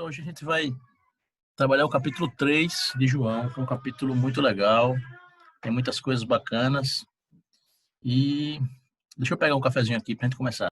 Hoje a gente vai trabalhar o capítulo 3 de João, que é um capítulo muito legal, tem muitas coisas bacanas. E deixa eu pegar um cafezinho aqui para a gente começar.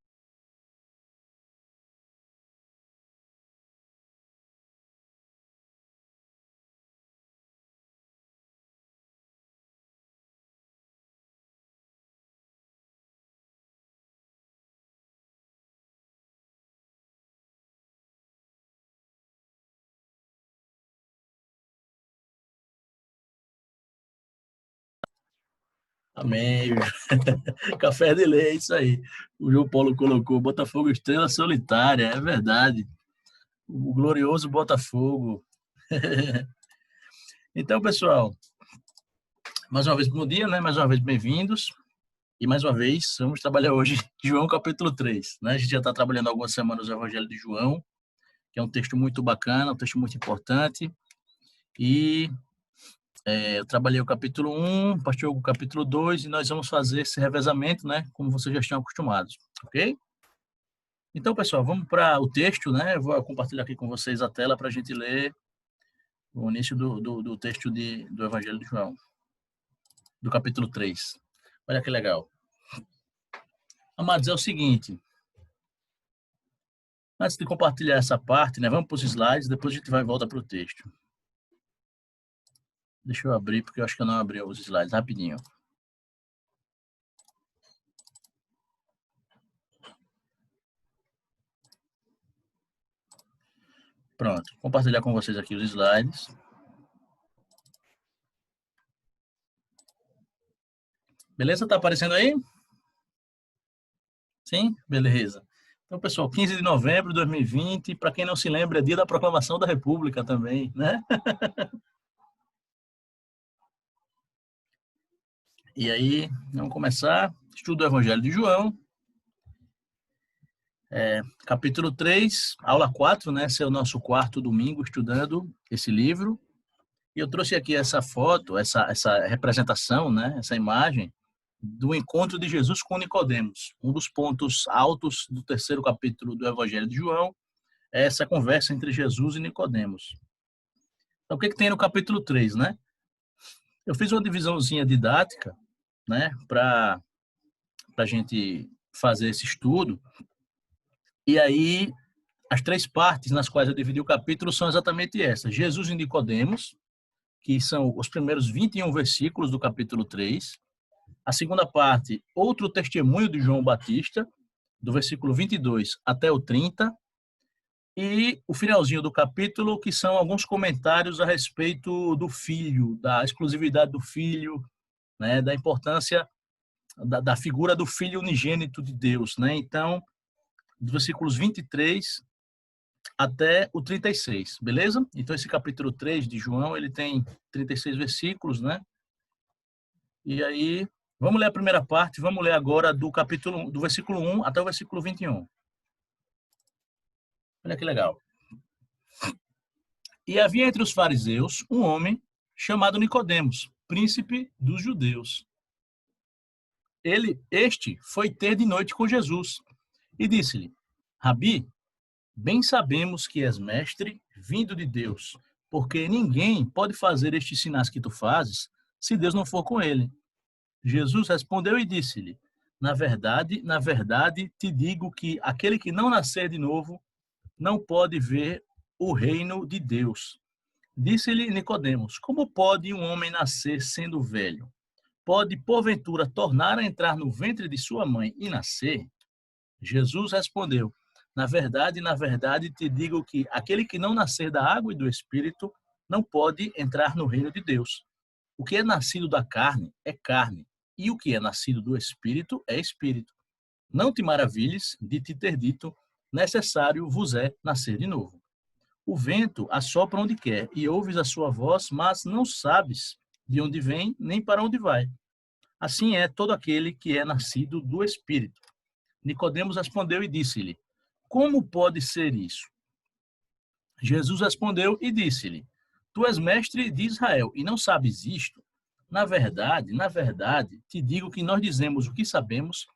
Amém. Café de lei, isso aí. O João Paulo colocou Botafogo Estrela Solitária, é verdade. O glorioso Botafogo. Então, pessoal, mais uma vez bom dia, né? Mais uma vez bem-vindos. E mais uma vez, vamos trabalhar hoje João capítulo 3. Né? A gente já está trabalhando há algumas semanas o Evangelho de João, que é um texto muito bacana, um texto muito importante. E eu trabalhei o capítulo 1, pastor o capítulo 2, e nós vamos fazer esse revezamento, né? Como vocês já estão acostumados, ok? Então, pessoal, vamos para o texto, né? Eu vou compartilhar aqui com vocês a tela para a gente ler o início do texto do Evangelho de João, do capítulo 3. Olha que legal. Amados, é o seguinte. Antes de compartilhar essa parte, né? Vamos para os slides, depois a gente vai e volta para o texto. Deixa eu abrir, porque eu acho que eu não abri os slides rapidinho. Pronto, vou compartilhar com vocês aqui os slides. Beleza? Tá aparecendo aí? Sim? Beleza. Então, pessoal, 15 de novembro de 2020, para quem não se lembra, é dia da proclamação da República também, né? E aí, vamos começar. Estudo do Evangelho de João. Capítulo 3, aula 4, né? Esse é o nosso quarto domingo estudando esse livro. E eu trouxe aqui essa foto, essa representação, né? Essa imagem do encontro de Jesus com Nicodemos. Um dos pontos altos do terceiro capítulo do Evangelho de João é essa conversa entre Jesus e Nicodemos. Então, o que tem no capítulo 3, né? Eu fiz uma divisãozinha didática, né? Para a gente fazer esse estudo. E aí, as três partes nas quais eu dividi o capítulo são exatamente essas. Jesus e Nicodemos, que são os primeiros 21 versículos do capítulo 3. A segunda parte, outro testemunho de João Batista, do versículo 22 até o 30. E o finalzinho do capítulo, que são alguns comentários a respeito do filho, da exclusividade do filho, né, da importância da figura do filho unigênito de Deus. Né? Então, dos versículos 23 até o 36, beleza? Então, esse capítulo 3 de João, ele tem 36 versículos, né? E aí, vamos ler a primeira parte, vamos ler agora do versículo 1 até o versículo 21. Olha que legal. E havia entre os fariseus um homem chamado Nicodemos, príncipe dos judeus. Este foi ter de noite com Jesus e disse-lhe: Rabi, bem sabemos que és mestre vindo de Deus, porque ninguém pode fazer estes sinais que tu fazes se Deus não for com ele. Jesus respondeu e disse-lhe: na verdade, te digo que aquele que não nascer de novo não pode ver o reino de Deus. Disse-lhe Nicodemos: Como pode um homem nascer sendo velho? Pode, porventura, tornar a entrar no ventre de sua mãe e nascer? Jesus respondeu: na verdade, te digo que aquele que não nascer da água e do Espírito não pode entrar no reino de Deus. O que é nascido da carne é carne, e o que é nascido do Espírito é Espírito. Não te maravilhes de te ter dito: necessário vos é nascer de novo. O vento assopra onde quer, e ouves a sua voz, mas não sabes de onde vem, nem para onde vai. Assim é todo aquele que é nascido do Espírito. Nicodemos respondeu e disse-lhe: Como pode ser isso? Jesus respondeu e disse-lhe: Tu és mestre de Israel e não sabes isto? Na verdade, te digo que nós dizemos o que sabemos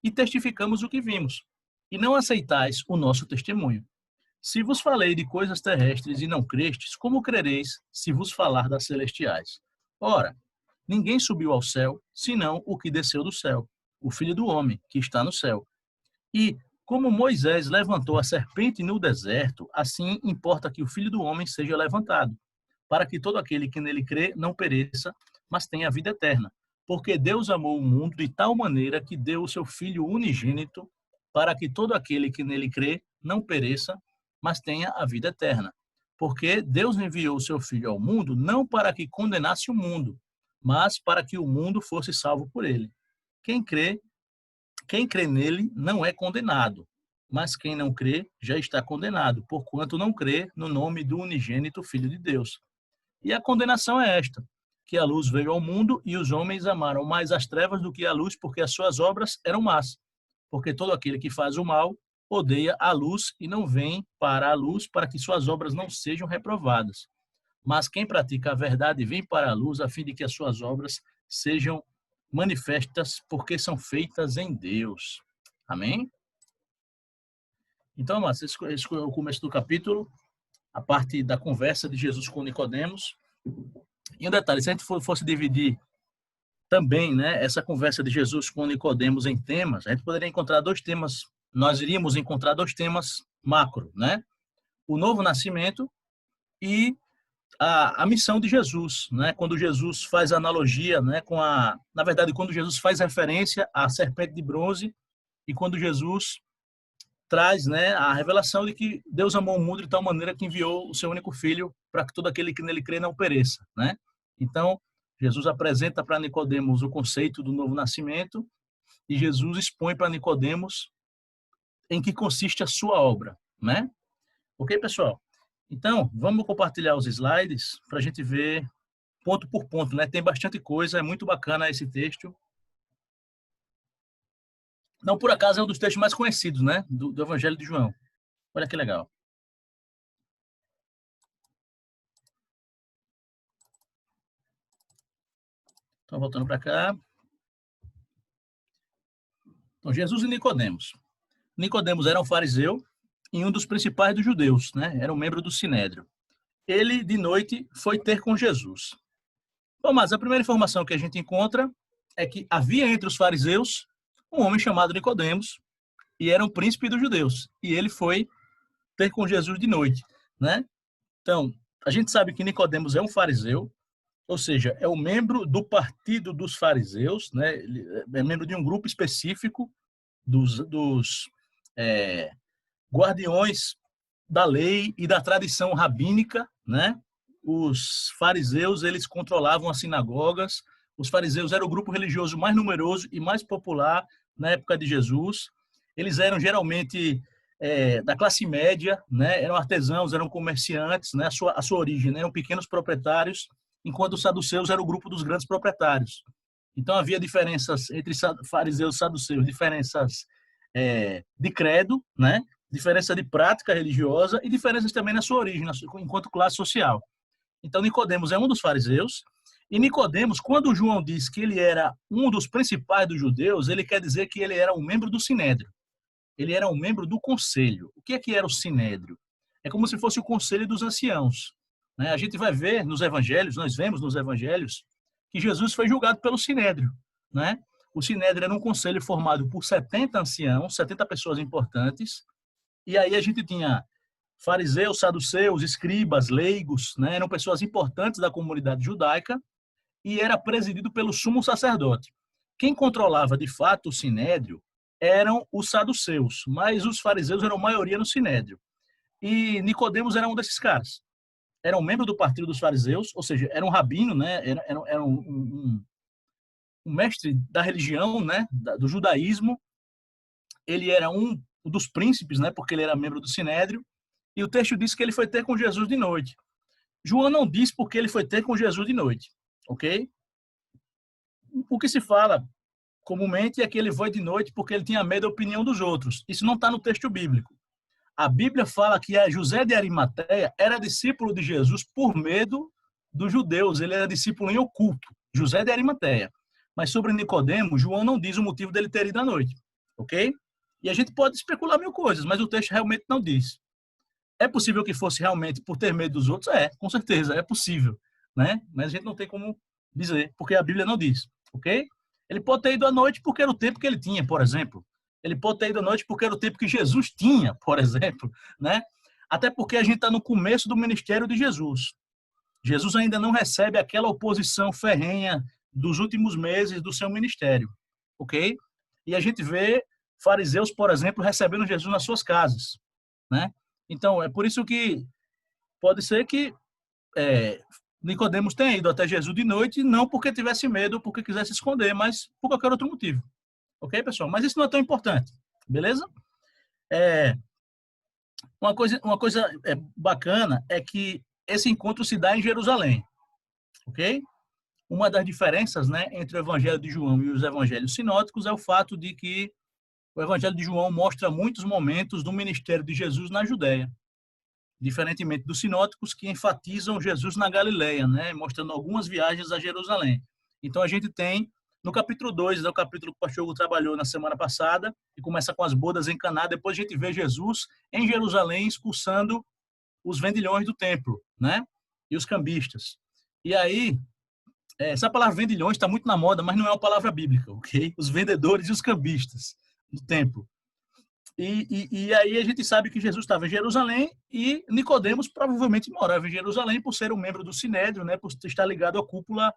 e testificamos o que vimos, e não aceitais o nosso testemunho. Se vos falei de coisas terrestres e não crestes, como crereis se vos falar das celestiais? Ora, ninguém subiu ao céu, senão o que desceu do céu, o Filho do Homem, que está no céu. E, como Moisés levantou a serpente no deserto, assim importa que o Filho do Homem seja levantado, para que todo aquele que nele crê não pereça, mas tenha a vida eterna. Porque Deus amou o mundo de tal maneira que deu o seu Filho unigênito, para que todo aquele que nele crê não pereça, mas tenha a vida eterna. Porque Deus enviou o seu Filho ao mundo não para que condenasse o mundo, mas para que o mundo fosse salvo por ele. Quem crê nele não é condenado, mas quem não crê já está condenado, porquanto não crê no nome do unigênito Filho de Deus. E a condenação é esta, que a luz veio ao mundo e os homens amaram mais as trevas do que a luz, porque as suas obras eram más. Porque todo aquele que faz o mal odeia a luz e não vem para a luz para que suas obras não sejam reprovadas. Mas quem pratica a verdade vem para a luz a fim de que as suas obras sejam manifestas porque são feitas em Deus. Amém? Então, amados, esse é o começo do capítulo, a parte da conversa de Jesus com Nicodemos. E um detalhe, se a gente fosse dividir também, né, essa conversa de Jesus com Nicodemos em temas, a gente poderia encontrar dois temas, nós iríamos encontrar dois temas macro, né? O novo nascimento e a missão de Jesus, né? Quando Jesus faz analogia, né, na verdade, quando Jesus faz referência à serpente de bronze e quando Jesus traz, né, a revelação de que Deus amou o mundo de tal maneira que enviou o seu único filho para que todo aquele que nele crê não pereça, né? Então, Jesus apresenta para Nicodemos o conceito do novo nascimento e Jesus expõe para Nicodemos em que consiste a sua obra, né? Ok, pessoal? Então, vamos compartilhar os slides para a gente ver ponto por ponto, né? Tem bastante coisa, é muito bacana esse texto. Não por acaso é um dos textos mais conhecidos, né? Do Evangelho de João. Olha que legal. Então, voltando para cá. Então, Jesus e Nicodemos. Nicodemos era um fariseu e um dos principais dos judeus, né? Era um membro do Sinédrio. Ele, de noite, foi ter com Jesus. Bom, mas a primeira informação que a gente encontra é que havia entre os fariseus um homem chamado Nicodemos, e era um príncipe dos judeus. E ele foi ter com Jesus de noite, né? Então, a gente sabe que Nicodemos é um fariseu, ou seja, é um membro do partido dos fariseus, né? Ele é membro de um grupo específico dos guardiões da lei e da tradição rabínica, né? Os fariseus, eles controlavam as sinagogas. Os fariseus eram o grupo religioso mais numeroso e mais popular na época de Jesus. Eles eram geralmente da classe média, né? Eram artesãos, eram comerciantes, né? A sua origem, né? Eram pequenos proprietários, enquanto os saduceus eram o grupo dos grandes proprietários. Então havia diferenças entre fariseus e saduceus, diferenças de credo, né? Diferença de prática religiosa e diferenças também na sua origem, enquanto classe social. Então Nicodemos é um dos fariseus, e Nicodemos, quando João diz que ele era um dos principais dos judeus, ele quer dizer que ele era um membro do Sinédrio. Ele era um membro do conselho. O que é que era o Sinédrio? É como se fosse o conselho dos anciãos, né? A gente vai ver nos evangelhos, nós vemos nos evangelhos, que Jesus foi julgado pelo Sinédrio, né? O Sinédrio era um conselho formado por 70 anciãos, 70 pessoas importantes, e aí a gente tinha fariseus, saduceus, escribas, leigos, né? Eram pessoas importantes da comunidade judaica, e era presidido pelo sumo sacerdote. Quem controlava de fato o Sinédrio eram os saduceus, mas os fariseus eram maioria no Sinédrio. E Nicodemos era um desses caras. Era um membro do partido dos fariseus, ou seja, era um rabino, né? Era um mestre da religião, né? Do judaísmo. Ele era um dos príncipes, né? Porque ele era membro do Sinédrio. E o texto diz que ele foi ter com Jesus de noite. João não diz porque ele foi ter com Jesus de noite, ok? O que se fala comumente é que ele foi de noite porque ele tinha medo da opinião dos outros. Isso não está no texto bíblico. A Bíblia fala que José de Arimateia era discípulo de Jesus por medo dos judeus. Ele era discípulo em oculto, José de Arimateia. Mas sobre Nicodemo, João não diz o motivo dele ter ido à noite, ok? E a gente pode especular mil coisas, mas o texto realmente não diz. É possível que fosse realmente por ter medo dos outros? É, com certeza, é possível, né? Mas a gente não tem como dizer, porque a Bíblia não diz, ok? Ele pode ter ido à noite porque era o tempo que ele tinha, por exemplo. Ele pode ter ido à noite porque era o tempo que Jesus tinha, por exemplo, né? Até porque a gente está no começo do ministério de Jesus. Jesus ainda não recebe aquela oposição ferrenha dos últimos meses do seu ministério, ok? E a gente vê fariseus, por exemplo, recebendo Jesus nas suas casas, né? Então, é por isso que pode ser que Nicodemos tenha ido até Jesus de noite, não porque tivesse medo ou porque quisesse esconder, mas por qualquer outro motivo. Ok, pessoal? Mas isso não é tão importante, beleza? É, uma coisa bacana é que esse encontro se dá em Jerusalém, ok? Uma das diferenças, né, entre o Evangelho de João e os Evangelhos sinóticos é o fato de que o Evangelho de João mostra muitos momentos do ministério de Jesus na Judéia, diferentemente dos sinóticos que enfatizam Jesus na Galileia, né, mostrando algumas viagens a Jerusalém. Então a gente tem no capítulo 2, é o capítulo que o pastor Hugo trabalhou na semana passada, que começa com as bodas em Caná, depois a gente vê Jesus em Jerusalém expulsando os vendilhões do templo, né? E os cambistas. E aí, essa palavra vendilhões está muito na moda, mas não é uma palavra bíblica, ok? Os vendedores e os cambistas do templo. E aí a gente sabe que Jesus estava em Jerusalém e Nicodemos provavelmente morava em Jerusalém por ser um membro do Sinédrio, né? Por estar ligado à cúpula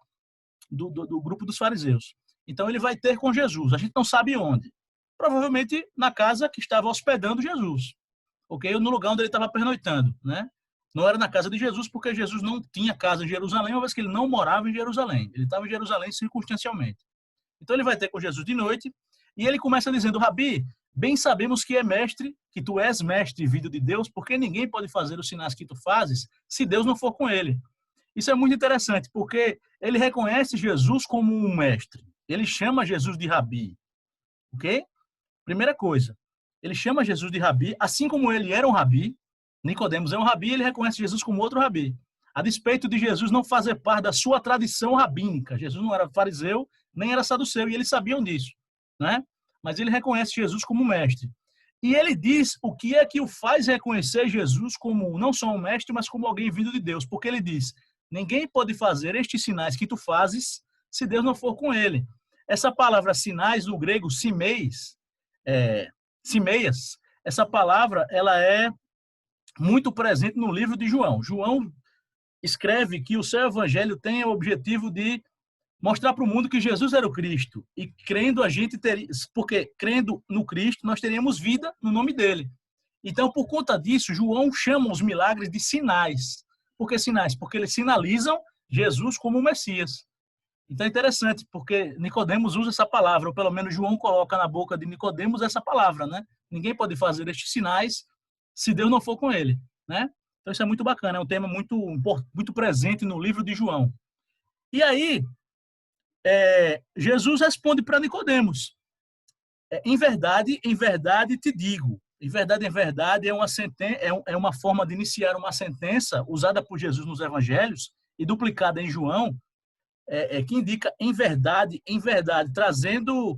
do grupo dos fariseus. Então ele vai ter com Jesus. A gente não sabe onde. Provavelmente na casa que estava hospedando Jesus, ok? Ou no lugar onde ele estava pernoitando, né? Não era na casa de Jesus, porque Jesus não tinha casa em Jerusalém, uma vez que ele não morava em Jerusalém. Ele estava em Jerusalém circunstancialmente. Então ele vai ter com Jesus de noite, e ele começa dizendo: Rabi, bem sabemos que é mestre, que tu és mestre vindo de Deus, porque ninguém pode fazer os sinais que tu fazes se Deus não for com ele. Isso é muito interessante, porque ele reconhece Jesus como um mestre. Ele chama Jesus de Rabi, ok? Primeira coisa, ele chama Jesus de Rabi, assim como ele era um Rabi. Nicodemos é um Rabi, ele reconhece Jesus como outro Rabi. A despeito de Jesus não fazer parte da sua tradição rabínica. Jesus não era fariseu, nem era saduceu, e eles sabiam disso, né? Mas ele reconhece Jesus como mestre. E ele diz o que é que o faz reconhecer Jesus como não só um mestre, mas como alguém vindo de Deus. Porque ele diz: ninguém pode fazer estes sinais que tu fazes se Deus não for com ele. Essa palavra sinais, no grego, simeis, simeias, essa palavra ela é muito presente no livro de João. João escreve que o seu evangelho tem o objetivo de mostrar para o mundo que Jesus era o Cristo. E crendo a gente teria, porque crendo no Cristo, nós teríamos vida no nome dele. Então, por conta disso, João chama os milagres de sinais. Por que sinais? Porque eles sinalizam Jesus como o Messias. Então é interessante, porque Nicodemos usa essa palavra, ou pelo menos João coloca na boca de Nicodemos essa palavra, né? Ninguém pode fazer estes sinais se Deus não for com ele, né? Então isso é muito bacana, é um tema muito presente no livro de João. E aí, Jesus responde para Nicodemos: em verdade te digo. Em verdade é uma forma de iniciar uma sentença usada por Jesus nos evangelhos e duplicada em João, que indica em verdade, trazendo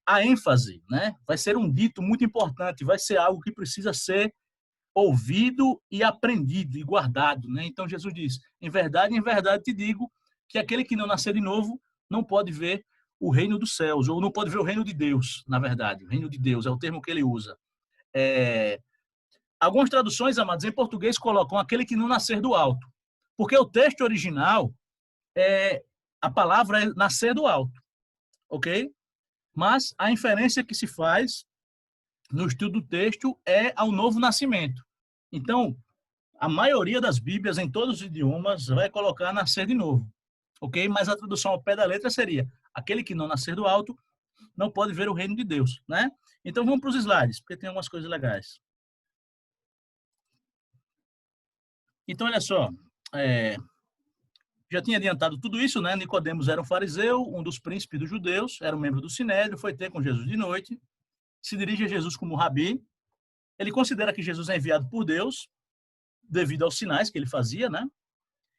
a ênfase, né? Vai ser um dito muito importante, vai ser algo que precisa ser ouvido e aprendido e guardado, né? Então Jesus diz: em verdade te digo que aquele que não nascer de novo não pode ver o reino dos céus, ou não pode ver o reino de Deus, na verdade. O reino de Deus é o termo que ele usa. Algumas traduções, amados, em português colocam aquele que não nascer do alto, porque o texto original a palavra é nascer do alto, ok? Mas a inferência que se faz no estudo do texto é ao novo nascimento. Então, a maioria das Bíblias, em todos os idiomas, vai colocar nascer de novo, ok? Mas a tradução ao pé da letra seria: aquele que não nascer do alto não pode ver o reino de Deus, né? Então vamos para os slides, porque tem algumas coisas legais. Então, olha só, já tinha adiantado tudo isso, né? Nicodemos era um fariseu, um dos príncipes dos judeus, era um membro do Sinédrio, foi ter com Jesus de noite, se dirige a Jesus como Rabi. Ele considera que Jesus é enviado por Deus, devido aos sinais que ele fazia, né?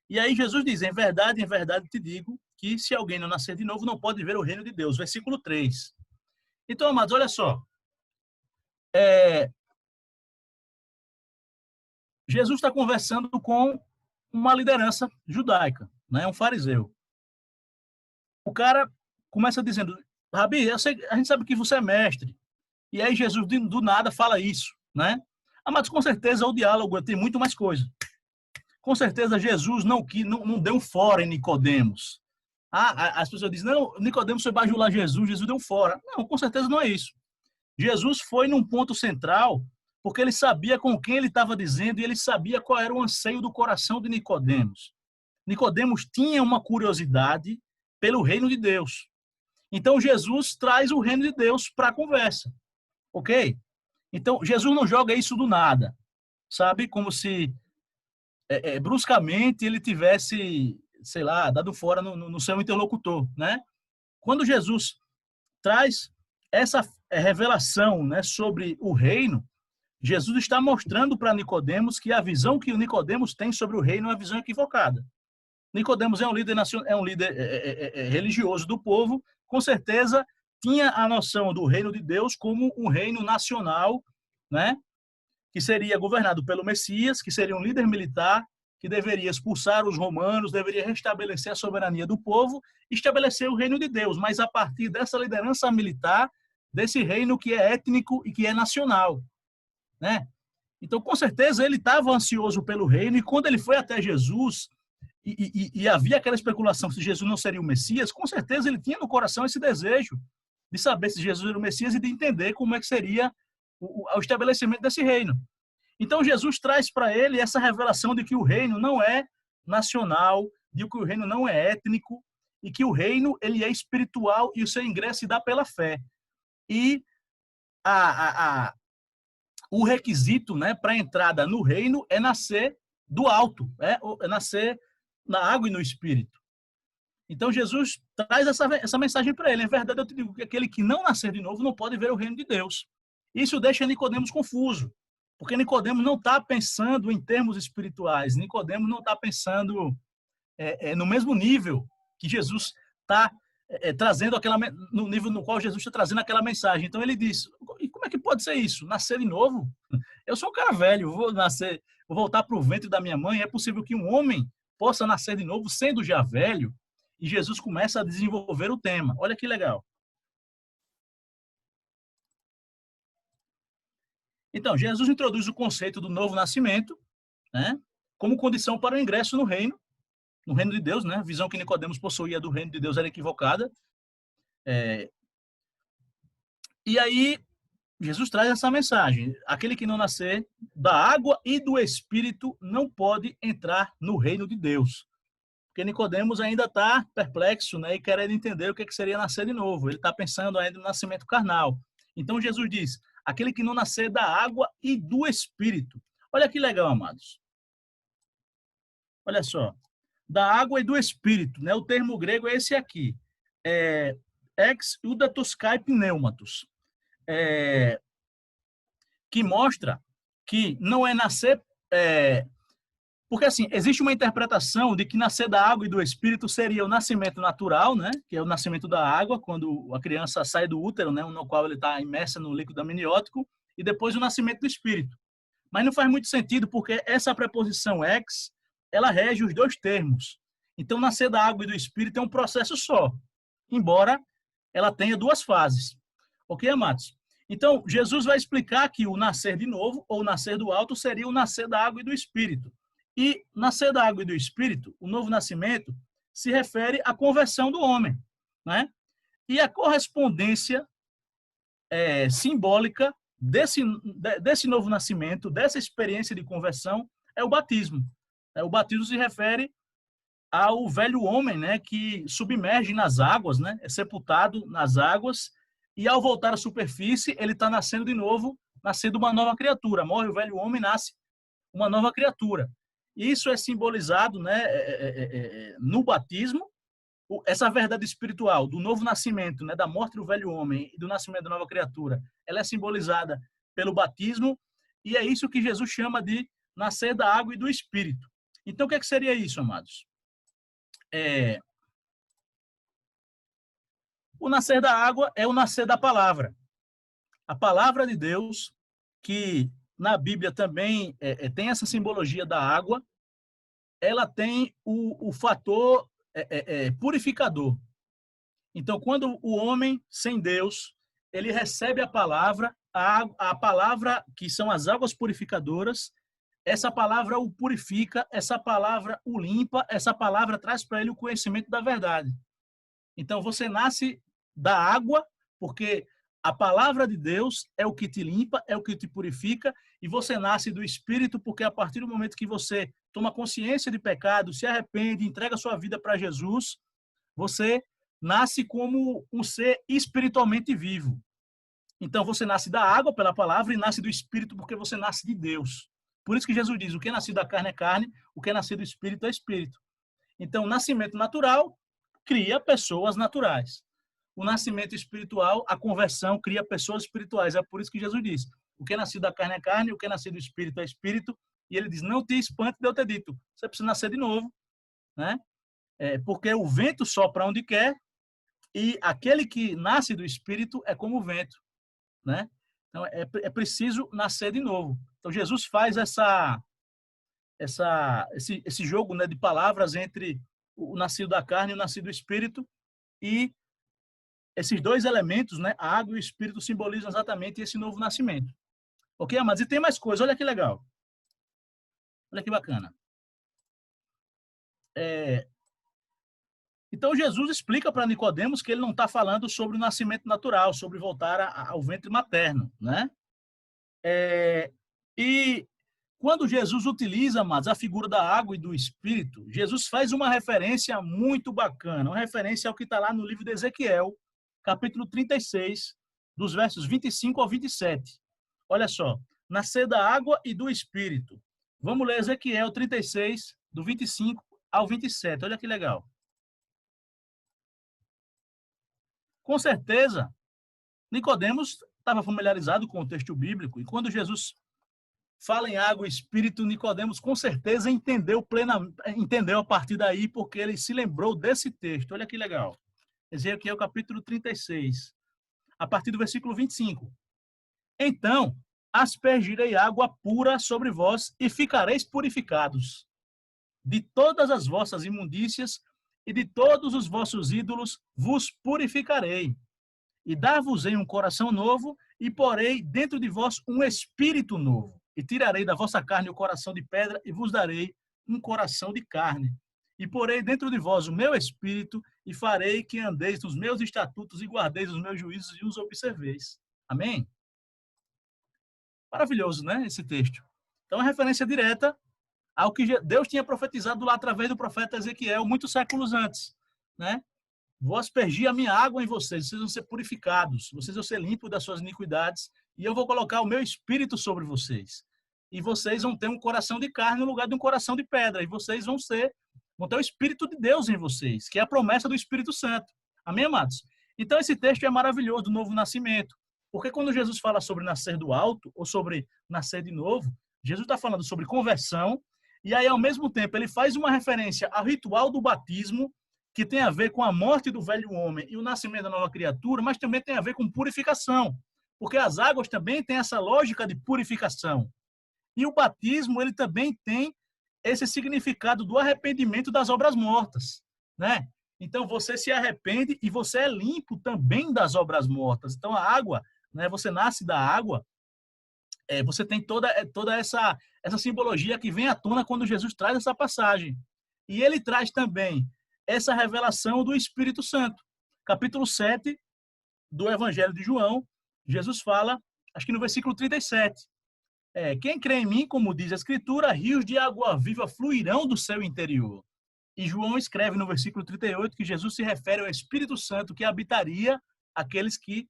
E aí Jesus diz: em verdade te digo que se alguém não nascer de novo, não pode ver o reino de Deus. Versículo 3. Então, amados, olha só. Jesus está conversando com uma liderança judaica, né? Um fariseu. O cara começa dizendo, Rabi, a gente sabe que você é mestre. E aí Jesus, do nada, fala isso, né? Mas com certeza o diálogo tem muito mais coisa. Com certeza Jesus não deu um fora em Nicodemos. As pessoas dizem, não, Nicodemos foi bajular Jesus, Jesus deu um fora. Não, com certeza não é isso. Jesus foi num ponto central, porque ele sabia com quem ele estava dizendo e ele sabia qual era o anseio do coração de Nicodemos. Nicodemos tinha uma curiosidade pelo reino de Deus. Então Jesus traz o reino de Deus para a conversa, ok? Então Jesus não joga isso do nada, sabe? Como se bruscamente ele tivesse, sei lá, dado fora no seu interlocutor, né? Quando Jesus traz essa revelação, né, sobre o reino, Jesus está mostrando para Nicodemos que a visão que o Nicodemos tem sobre o reino é uma visão equivocada. Nicodemos é um líder religioso do povo, com certeza tinha a noção do reino de Deus como um reino nacional, né, que seria governado pelo Messias, que seria um líder militar, que deveria expulsar os romanos, deveria restabelecer a soberania do povo, estabelecer o reino de Deus, mas a partir dessa liderança militar, desse reino que é étnico e que é nacional, né? Então, com certeza, ele estava ansioso pelo reino, e quando ele foi até Jesus, e havia aquela especulação se Jesus não seria o Messias, com certeza ele tinha no coração esse desejo de saber se Jesus era o Messias e de entender como é que seria o estabelecimento desse reino. Então, Jesus traz para ele essa revelação de que o reino não é nacional, de que o reino não é étnico, e que o reino ele é espiritual e o seu ingresso se dá pela fé. E o requisito, né, para a entrada no reino é nascer do alto, é nascer na água e no espírito. Então, Jesus traz essa mensagem para ele. Em verdade, eu te digo que aquele que não nascer de novo não pode ver o reino de Deus. Isso deixa Nicodemos confuso, porque Nicodemos não está pensando em termos espirituais. Nicodemos não está pensando no mesmo nível que Jesus está trazendo no nível no qual Jesus está trazendo aquela mensagem. Então ele diz: e como é que pode ser isso? Nascer de novo? Eu sou um cara velho, vou voltar para o ventre da minha mãe. É possível que um homem possa nascer de novo sendo já velho? E Jesus começa a desenvolver o tema. Olha que legal. Então, Jesus introduz o conceito do novo nascimento, né, como condição para o ingresso no reino de Deus, né? A visão que Nicodemos possuía do reino de Deus era equivocada. E aí, Jesus traz essa mensagem: aquele que não nascer da água e do Espírito não pode entrar no reino de Deus. Porque Nicodemos ainda está perplexo, né, e querendo entender o que seria nascer de novo. Ele está pensando ainda no nascimento carnal. Então Jesus diz: aquele que não nascer da água e do Espírito. Olha que legal, amados. Olha só. Da água e do Espírito, né? O termo grego é esse aqui. Ex udatos kai pneumatos. Que mostra que não é nascer... porque, assim, existe uma interpretação de que nascer da água e do Espírito seria o nascimento natural, né? Que é o nascimento da água, quando a criança sai do útero, né? No qual ele está imersa no líquido amniótico, e depois o nascimento do Espírito. Mas não faz muito sentido, porque essa preposição ex, ela rege os dois termos. Então, nascer da água e do Espírito é um processo só, embora ela tenha duas fases. Ok, amados? Então, Jesus vai explicar que o nascer de novo, ou nascer do alto, seria o nascer da água e do Espírito. E nascer da água e do Espírito, o novo nascimento, se refere à conversão do homem, né? E a correspondência simbólica desse novo nascimento, dessa experiência de conversão, é o batismo. O batismo se refere ao velho homem, né, que submerge nas águas, né, é sepultado nas águas, e ao voltar à superfície, ele está nascendo de novo, nascendo uma nova criatura. Morre o velho homem, nasce uma nova criatura. Isso é simbolizado, né, no batismo, essa verdade espiritual do novo nascimento, né, da morte do velho homem e do nascimento da nova criatura, ela é simbolizada pelo batismo, e é isso que Jesus chama de nascer da água e do Espírito. Então, o que seria isso, amados? O nascer da água é o nascer da palavra. A palavra de Deus, que na Bíblia também tem essa simbologia da água, ela tem o fator purificador. Então, quando o homem sem Deus, ele recebe a palavra, a palavra que são as águas purificadoras, essa palavra o purifica, essa palavra o limpa, essa palavra traz para ele o conhecimento da verdade. Então, você nasce da água, porque a palavra de Deus é o que te limpa, é o que te purifica, e você nasce do Espírito, porque a partir do momento que você toma consciência de pecado, se arrepende, entrega sua vida para Jesus, você nasce como um ser espiritualmente vivo. Então, você nasce da água pela palavra e nasce do Espírito porque você nasce de Deus. Por isso que Jesus diz, o que é nascido da carne é carne, o que é nascido do Espírito é Espírito. Então, o nascimento natural cria pessoas naturais. O nascimento espiritual, a conversão, cria pessoas espirituais. É por isso que Jesus diz, o que é nascido da carne é carne, o que é nascido do Espírito é Espírito. E ele diz, não te espante de eu ter dito, você precisa nascer de novo, né? Porque o vento sopra onde quer, e aquele que nasce do Espírito é como o vento, né? Então, é preciso nascer de novo. Então, Jesus faz esse jogo, né, de palavras entre o nascido da carne e o nascido do Espírito, e esses dois elementos, né, a água e o Espírito, simbolizam exatamente esse novo nascimento. Ok, amados? E tem mais coisa, olha que legal. Olha que bacana. Então, Jesus explica para Nicodemos que ele não está falando sobre o nascimento natural, sobre voltar ao ventre materno, né? E quando Jesus utiliza, amados, a figura da água e do Espírito, Jesus faz uma referência muito bacana, uma referência ao que está lá no livro de Ezequiel, capítulo 36, dos versos 25 ao 27. Olha só, nascer da água e do Espírito. Vamos ler Ezequiel 36, do 25 ao 27. Olha que legal. Com certeza, Nicodemos estava familiarizado com o texto bíblico, e quando Jesus fala em água e espírito, Nicodemos com certeza entendeu a partir daí, porque ele se lembrou desse texto. Olha que legal. Ezequiel capítulo 36, a partir do versículo 25. Então, aspergirei água pura sobre vós e ficareis purificados. De todas as vossas imundícias e de todos os vossos ídolos vos purificarei. E dar-vos-ei um coração novo, e porei dentro de vós um espírito novo. E tirarei da vossa carne o coração de pedra, e vos darei um coração de carne. E porei dentro de vós o meu espírito, e farei que andeis nos meus estatutos, e guardeis os meus juízos, e os observeis. Amém? Maravilhoso, né, esse texto. Então, é referência direta ao que Deus tinha profetizado lá através do profeta Ezequiel, muitos séculos antes, né? Vou aspergir a minha água em vocês vão ser purificados, vocês vão ser limpos das suas iniquidades, e eu vou colocar o meu espírito sobre vocês. E vocês vão ter um coração de carne no lugar de um coração de pedra, e vocês vão ter o Espírito de Deus em vocês, que é a promessa do Espírito Santo. Amém, amados? Então, esse texto é maravilhoso do novo nascimento, porque quando Jesus fala sobre nascer do alto, ou sobre nascer de novo, Jesus está falando sobre conversão, e aí, ao mesmo tempo, ele faz uma referência ao ritual do batismo, que tem a ver com a morte do velho homem e o nascimento da nova criatura, mas também tem a ver com purificação, porque as águas também têm essa lógica de purificação. E o batismo, ele também tem esse significado do arrependimento das obras mortas, né? Então, você se arrepende e você é limpo também das obras mortas. Então, a água, né, você nasce da água, você tem toda essa simbologia que vem à tona quando Jesus traz essa passagem. E ele traz também essa revelação do Espírito Santo. Capítulo 7 do Evangelho de João, Jesus fala, acho que no versículo 37, quem crê em mim, como diz a Escritura, rios de água viva fluirão do seu interior. E João escreve no versículo 38 que Jesus se refere ao Espírito Santo que habitaria aqueles que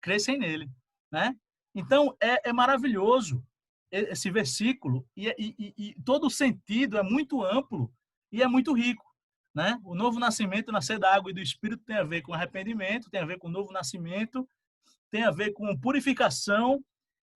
crescem nele, né? Então, é maravilhoso esse versículo, e todo o sentido é muito amplo e é muito rico. Né? O novo nascimento, nascer da água e do Espírito, tem a ver com arrependimento, tem a ver com o novo nascimento, tem a ver com purificação,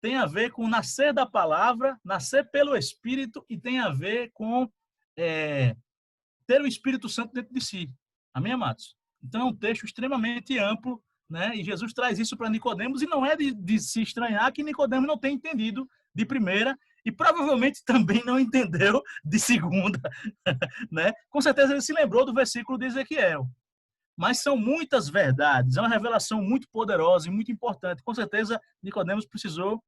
tem a ver com nascer da palavra, nascer pelo Espírito, e tem a ver com ter o Espírito Santo dentro de si. Amém, amados? Então, é um texto extremamente amplo, né? E Jesus traz isso para Nicodemos, e não é de se estranhar que Nicodemos não tenha entendido de primeira e provavelmente também não entendeu de segunda, né? Com certeza ele se lembrou do versículo de Ezequiel. Mas são muitas verdades, é uma revelação muito poderosa e muito importante. Com certeza Nicodemos precisou,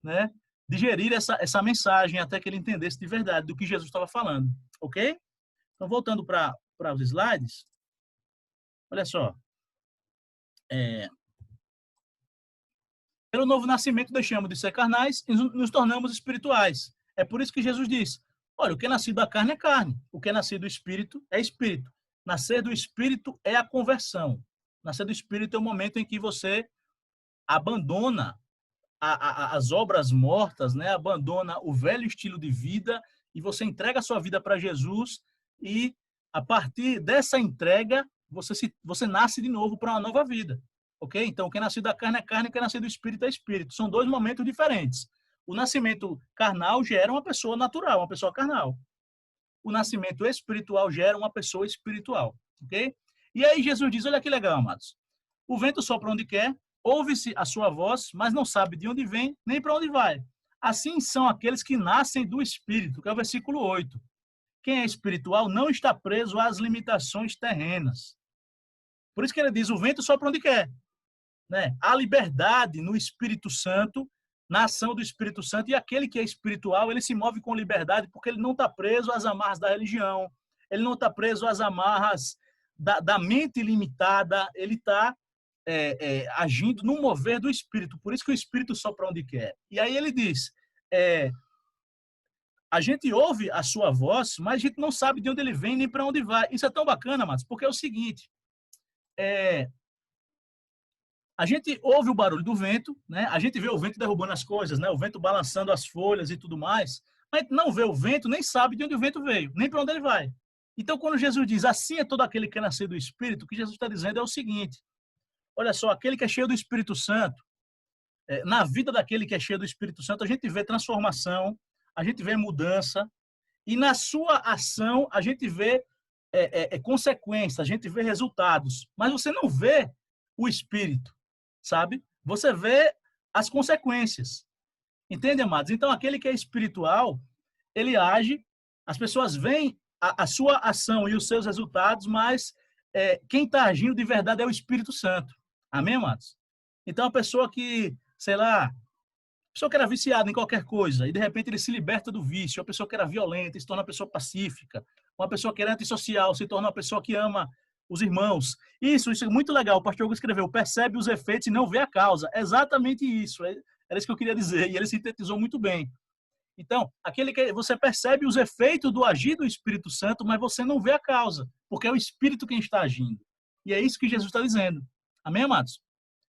né, digerir essa mensagem até que ele entendesse de verdade do que Jesus estava falando, ok? Então, voltando para os slides, olha só. Pelo novo nascimento deixamos de ser carnais e nos tornamos espirituais. É por isso que Jesus diz, olha, o que é nascido da carne é carne, o que é nascido do espírito é espírito. Nascer do espírito é a conversão. Nascer do espírito é o momento em que você abandona as obras mortas, né? Abandona o velho estilo de vida e você entrega a sua vida para Jesus e, a partir dessa entrega, você nasce de novo para uma nova vida. Ok? Então, o que é nascido da carne é carne, o que é nascido do espírito é espírito. São dois momentos diferentes. O nascimento carnal gera uma pessoa natural, uma pessoa carnal. O nascimento espiritual gera uma pessoa espiritual. Ok? E aí Jesus diz, olha que legal, amados. O vento sopra onde quer, ouve-se a sua voz, mas não sabe de onde vem, nem para onde vai. Assim são aqueles que nascem do Espírito, que é o versículo 8. Quem é espiritual não está preso às limitações terrenas. Por isso que ele diz, o vento sopra onde quer. Né? Há liberdade no Espírito Santo, na ação do Espírito Santo, e aquele que é espiritual, ele se move com liberdade porque ele não está preso às amarras da religião, ele não está preso às amarras da mente limitada, ele está agindo no mover do Espírito. Por isso que o Espírito sopra onde quer. E aí ele diz, a gente ouve a sua voz, mas a gente não sabe de onde ele vem nem para onde vai. Isso é tão bacana, Matos, porque é o seguinte, a gente ouve o barulho do vento, né? A gente vê o vento derrubando as coisas, né? O vento balançando as folhas e tudo mais, mas não vê o vento, nem sabe de onde o vento veio, nem para onde ele vai. Então, quando Jesus diz, assim é todo aquele que é nascido do Espírito, o que Jesus está dizendo é o seguinte, olha só, aquele que é cheio do Espírito Santo, na vida daquele que é cheio do Espírito Santo, a gente vê transformação, a gente vê mudança, e na sua ação a gente vê consequências, a gente vê resultados, mas você não vê o Espírito, sabe? Você vê as consequências. Entende, amados? Então, aquele que é espiritual, ele age, as pessoas veem a sua ação e os seus resultados, mas quem está agindo de verdade é o Espírito Santo. Amém, amados? Então, a pessoa que, sei lá, a pessoa que era viciada em qualquer coisa, e de repente ele se liberta do vício, a pessoa que era violenta se torna uma pessoa pacífica, uma pessoa que era antissocial se torna uma pessoa que ama os irmãos. Isso é muito legal. O pastor Hugo escreveu, percebe os efeitos e não vê a causa. Exatamente isso. Era isso que eu queria dizer. E ele sintetizou muito bem. Então, aquele que você percebe os efeitos do agir do Espírito Santo, mas você não vê a causa, porque é o Espírito quem está agindo. E é isso que Jesus está dizendo. Amém, amados?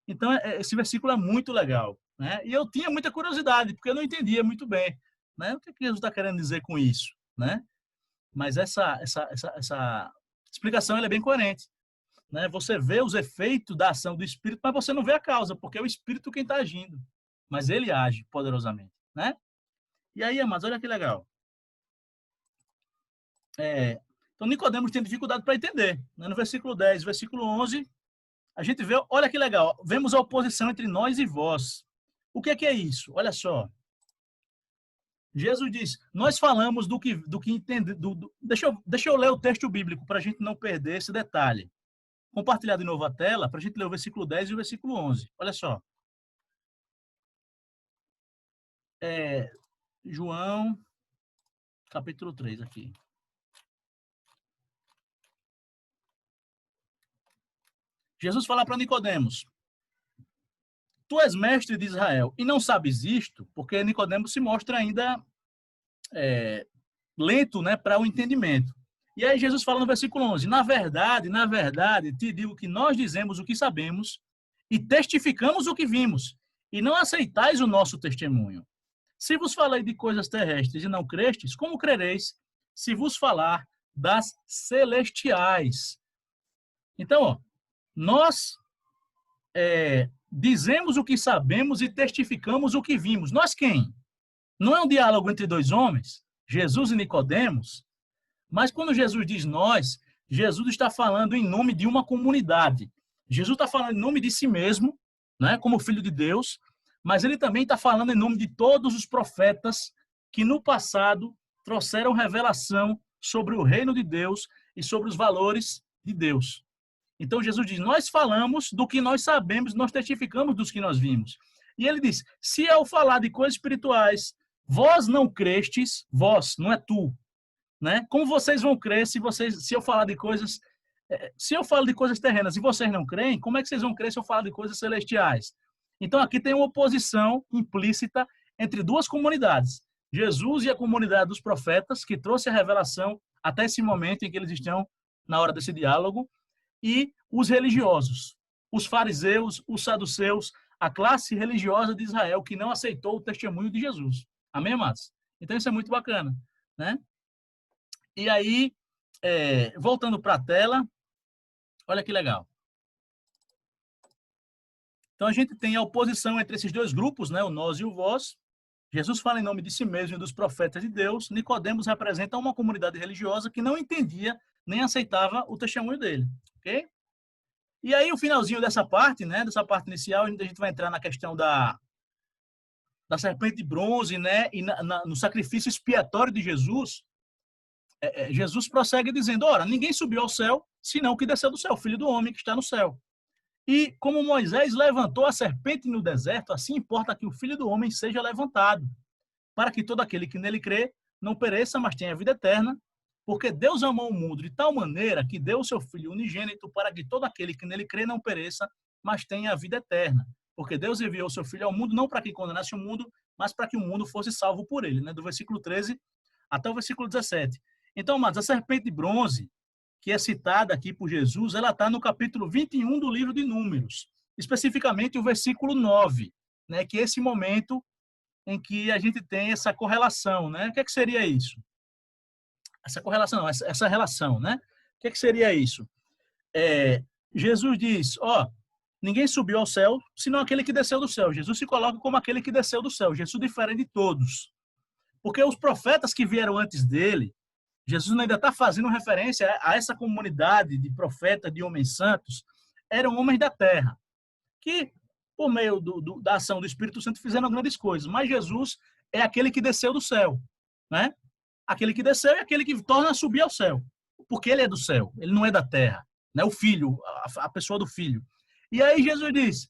Então, esse versículo é muito legal. Né? E eu tinha muita curiosidade, porque eu não entendia muito bem, né? O que Jesus está querendo dizer com isso, né? Mas essa explicação ela é bem coerente, né? Você vê os efeitos da ação do Espírito, mas você não vê a causa, porque é o Espírito quem está agindo, mas ele age poderosamente, né? E aí, amados, olha que legal. Então, Nicodemos tem dificuldade para entender, né? No versículo 10, versículo 11, a gente vê, olha que legal, vemos a oposição entre nós e vós. O que é isso? Olha só. Jesus diz, nós falamos do que entende. Deixa eu ler o texto bíblico para a gente não perder esse detalhe. Compartilhar de novo a tela para a gente ler o versículo 10 e o versículo 11. Olha só. João, capítulo 3 aqui. Jesus fala para Nicodemos, tu és mestre de Israel e não sabes isto, porque Nicodemos se mostra ainda lento, né, para o entendimento. E aí Jesus fala no versículo 11, na verdade, te digo que nós dizemos o que sabemos e testificamos o que vimos, e não aceitais o nosso testemunho. Se vos falei de coisas terrestres e não crestes, como crereis se vos falar das celestiais? Então, ó, nós dizemos o que sabemos e testificamos o que vimos. Nós quem? Não é um diálogo entre dois homens, Jesus e Nicodemos, mas quando Jesus diz nós, Jesus está falando em nome de uma comunidade. Jesus está falando em nome de si mesmo, né, como filho de Deus, mas ele também está falando em nome de todos os profetas que no passado trouxeram revelação sobre o reino de Deus e sobre os valores de Deus. Então Jesus diz, nós falamos do que nós sabemos, nós testificamos dos que nós vimos. E ele diz, se eu falar de coisas espirituais, vós não crestes, vós, não é tu, né? Como vocês vão crer se eu falar de coisas, se eu falo de coisas terrenas e vocês não creem, como é que vocês vão crer se eu falo de coisas celestiais? Então aqui tem uma oposição implícita entre duas comunidades, Jesus e a comunidade dos profetas, que trouxe a revelação até esse momento em que eles estão na hora desse diálogo, e os religiosos, os fariseus, os saduceus, a classe religiosa de Israel que não aceitou o testemunho de Jesus. Amém, amados? Então isso é muito bacana, né? E aí, voltando para a tela, olha que legal. Então a gente tem a oposição entre esses dois grupos, né? O nós e o vós. Jesus fala em nome de si mesmo e dos profetas de Deus. Nicodemos representa uma comunidade religiosa que não entendia nem aceitava o testemunho dele, ok? E aí o finalzinho dessa parte, né? Dessa parte inicial, a gente vai entrar na questão da serpente de bronze, né? E no sacrifício expiatório de Jesus. Jesus prossegue dizendo, ora, ninguém subiu ao céu, senão o que desceu do céu, o Filho do Homem que está no céu. E como Moisés levantou a serpente no deserto, assim importa que o Filho do Homem seja levantado, para que todo aquele que nele crê não pereça, mas tenha vida eterna, porque Deus amou o mundo de tal maneira que deu o seu Filho unigênito para que todo aquele que nele crê não pereça, mas tenha a vida eterna. Porque Deus enviou o seu Filho ao mundo não para que condenasse o mundo, mas para que o mundo fosse salvo por ele, né? Do versículo 13 até o versículo 17. Então, mas a serpente de bronze, que é citada aqui por Jesus, ela está no capítulo 21 do livro de Números, especificamente o versículo 9, né, que é esse momento em que a gente tem essa correlação, né? O que seria isso? Essa correlação, não, essa relação, né? O que seria isso? Jesus diz, ninguém subiu ao céu, senão aquele que desceu do céu. Jesus se coloca como aquele que desceu do céu. Jesus difere de todos. Porque os profetas que vieram antes dele, Jesus ainda está fazendo referência a essa comunidade de profetas, de homens santos, eram homens da terra, que, por meio da ação do Espírito Santo, fizeram grandes coisas. Mas Jesus é aquele que desceu do céu, né? Aquele que desceu é aquele que torna a subir ao céu, porque ele é do céu, ele não é da terra, né? O Filho, a pessoa do Filho. E aí Jesus diz,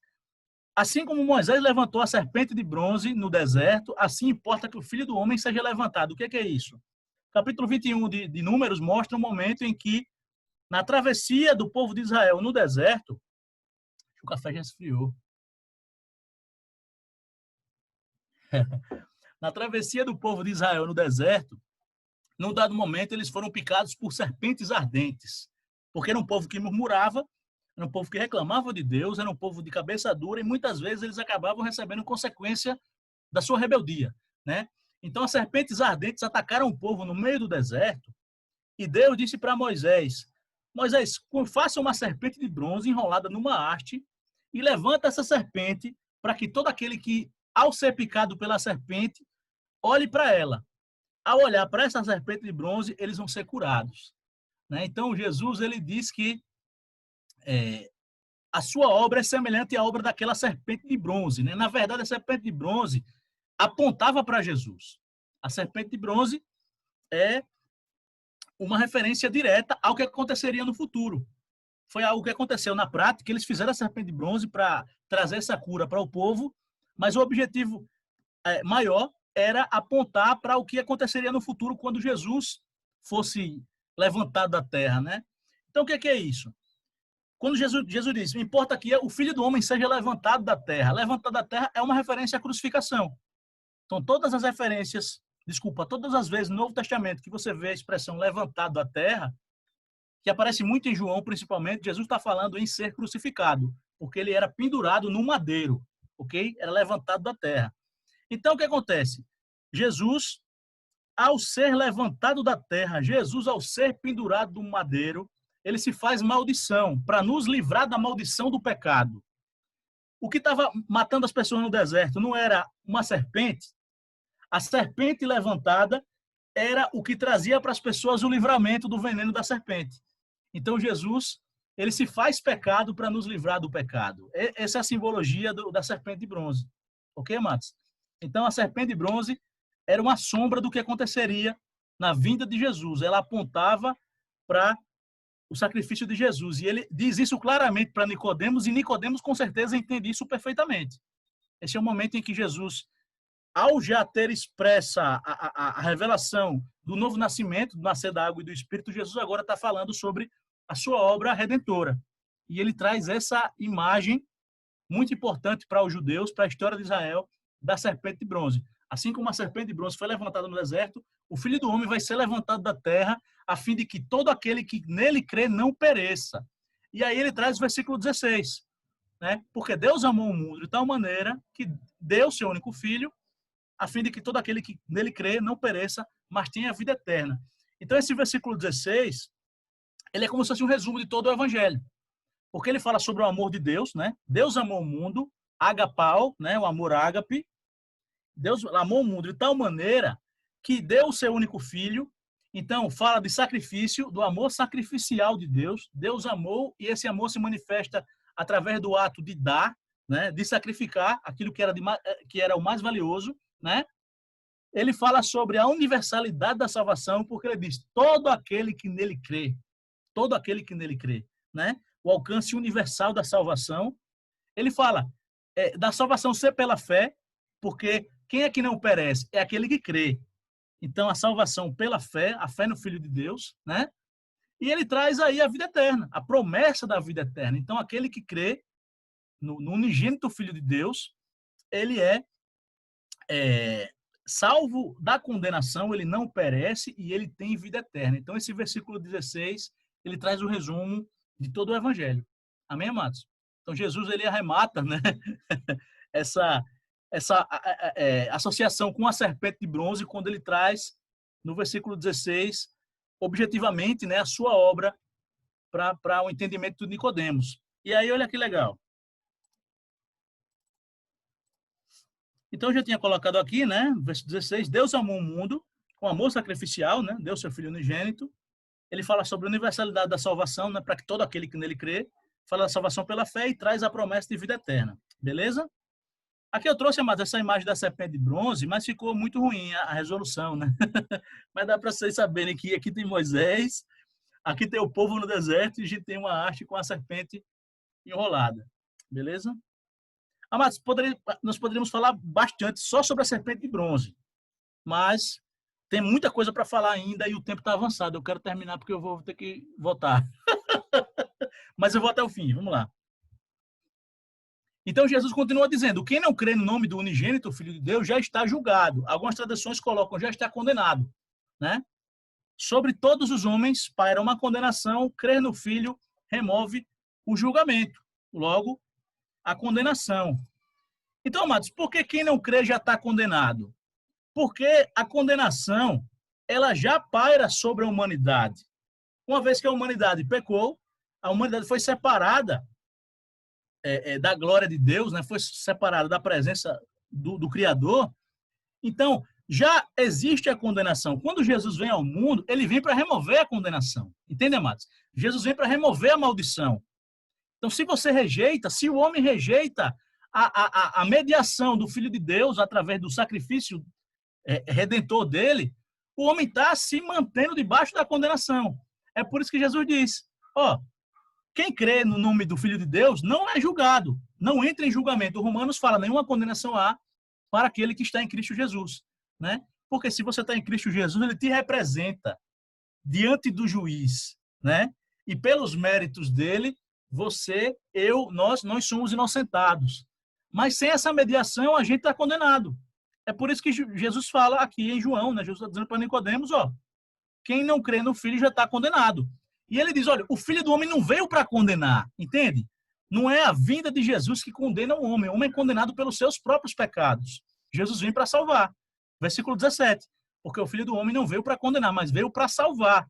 assim como Moisés levantou a serpente de bronze no deserto, assim importa que o Filho do Homem seja levantado. O que é isso? Capítulo 21 de Números mostra um momento em que, na travessia do povo de Israel no deserto, o café já esfriou. Na travessia do povo de Israel no deserto, num dado momento, eles foram picados por serpentes ardentes, porque era um povo que murmurava, era um povo que reclamava de Deus, era um povo de cabeça dura, e muitas vezes eles acabavam recebendo consequência da sua rebeldia, né? Então, as serpentes ardentes atacaram o povo no meio do deserto, e Deus disse para Moisés, Moisés, faça uma serpente de bronze enrolada numa haste e levanta essa serpente para que todo aquele que, ao ser picado pela serpente, olhe para ela. Ao olhar para essa serpente de bronze, eles vão ser curados, né? Então, Jesus ele diz que a sua obra é semelhante à obra daquela serpente de bronze, né? Na verdade, a serpente de bronze apontava para Jesus. A serpente de bronze é uma referência direta ao que aconteceria no futuro. Foi algo que aconteceu na prática, eles fizeram a serpente de bronze para trazer essa cura para o povo, mas o objetivo maior era apontar para o que aconteceria no futuro quando Jesus fosse levantado da terra, né? Então, o que é isso? Quando Jesus diz, importa que o Filho do Homem seja levantado da terra. Levantado da terra é uma referência à crucificação. Então, todas as vezes no Novo Testamento que você vê a expressão levantado da terra, que aparece muito em João, principalmente, Jesus está falando em ser crucificado, porque ele era pendurado no madeiro, ok? Era levantado da terra. Então, o que acontece? Jesus, ao ser levantado da terra, Jesus, ao ser pendurado no madeiro, ele se faz maldição, para nos livrar da maldição do pecado. O que estava matando as pessoas no deserto não era uma serpente. A serpente levantada era o que trazia para as pessoas o livramento do veneno da serpente. Então, Jesus, ele se faz pecado para nos livrar do pecado. Essa é a simbologia da serpente de bronze. Ok, amados? Então, a serpente de bronze era uma sombra do que aconteceria na vinda de Jesus. Ela apontava para o sacrifício de Jesus. E ele diz isso claramente para Nicodemos, e Nicodemos, com certeza, entende isso perfeitamente. Esse é o momento em que Jesus, ao já ter expressa a revelação do novo nascimento, do nascer da água e do Espírito, Jesus agora está falando sobre a sua obra redentora. E ele traz essa imagem muito importante para os judeus, para a história de Israel, da serpente de bronze. Assim como a serpente de bronze foi levantada no deserto, o Filho do Homem vai ser levantado da terra, a fim de que todo aquele que nele crê não pereça. E aí ele traz o versículo 16, né? Porque Deus amou o mundo de tal maneira que deu seu único filho, a fim de que todo aquele que nele crê não pereça, mas tenha vida eterna. Então esse versículo 16, ele é como se fosse um resumo de todo o evangelho. Porque ele fala sobre o amor de Deus, né? Deus amou o mundo, agapau, né? O amor ágape. Deus amou o mundo de tal maneira que deu o seu único filho. Então, fala de sacrifício, do amor sacrificial de Deus. Deus amou e esse amor se manifesta através do ato de dar, né? De sacrificar aquilo que era o mais valioso, né? Ele fala sobre a universalidade da salvação, porque ele diz: todo aquele que nele crê, todo aquele que nele crê, né? O alcance universal da salvação. Ele fala da salvação ser pela fé, porque quem é que não perece? É aquele que crê. Então, a salvação pela fé, a fé no Filho de Deus, né? E ele traz aí a vida eterna, a promessa da vida eterna. Então, aquele que crê no unigênito Filho de Deus, ele é salvo da condenação, ele não perece e ele tem vida eterna. Então, esse versículo 16, ele traz o resumo de todo o evangelho. Amém, amados? Então, Jesus, ele arremata, né? essa associação com a serpente de bronze, quando ele traz, no versículo 16, objetivamente, né, a sua obra para o entendimento de Nicodemos. E aí, olha que legal. Então, eu já tinha colocado aqui, né, verso 16, Deus amou o mundo com amor sacrificial, né, deu seu Filho unigênito. Ele fala sobre a universalidade da salvação, né, para que todo aquele que nele crê, fala da salvação pela fé e traz a promessa de vida eterna. Beleza? Aqui eu trouxe, amados, essa imagem da serpente de bronze, mas ficou muito ruim a resolução, né? Mas dá para vocês saberem que aqui tem Moisés, aqui tem o povo no deserto e a gente tem uma haste com a serpente enrolada. Beleza? Amados, nós poderíamos falar bastante só sobre a serpente de bronze, mas tem muita coisa para falar ainda e o tempo está avançado. Eu quero terminar porque eu vou ter que voltar. Mas eu vou até o fim, vamos lá. Então, Jesus continua dizendo, quem não crê no nome do unigênito, Filho de Deus, já está julgado. Algumas traduções colocam, já está condenado. Né? Sobre todos os homens paira uma condenação, crer no Filho remove o julgamento. Logo, a condenação. Então, amados, por que quem não crê já está condenado? Porque a condenação, ela já paira sobre a humanidade. Uma vez que a humanidade pecou, a humanidade foi separada da glória de Deus, né? Foi separada da presença do Criador. Então, já existe a condenação. Quando Jesus vem ao mundo, ele vem para remover a condenação. Entende, amados? Jesus vem para remover a maldição. Então, se você rejeita, se o homem rejeita a mediação do Filho de Deus através do sacrifício redentor dele, o homem está se mantendo debaixo da condenação. É por isso que Jesus diz, quem crê no nome do Filho de Deus não é julgado, não entra em julgamento. O Romanos fala, nenhuma condenação há para aquele que está em Cristo Jesus. Né? Porque se você está em Cristo Jesus, ele te representa diante do juiz. Né? E pelos méritos dele, nós somos inocentados. Mas sem essa mediação, a gente está condenado. É por isso que Jesus fala aqui em João, né? Jesus está dizendo para Nicodemos, quem não crê no Filho já está condenado. E ele diz, olha, o Filho do Homem não veio para condenar, entende? Não é a vinda de Jesus que condena o homem é condenado pelos seus próprios pecados. Jesus vem para salvar. Versículo 17, porque o Filho do Homem não veio para condenar, mas veio para salvar.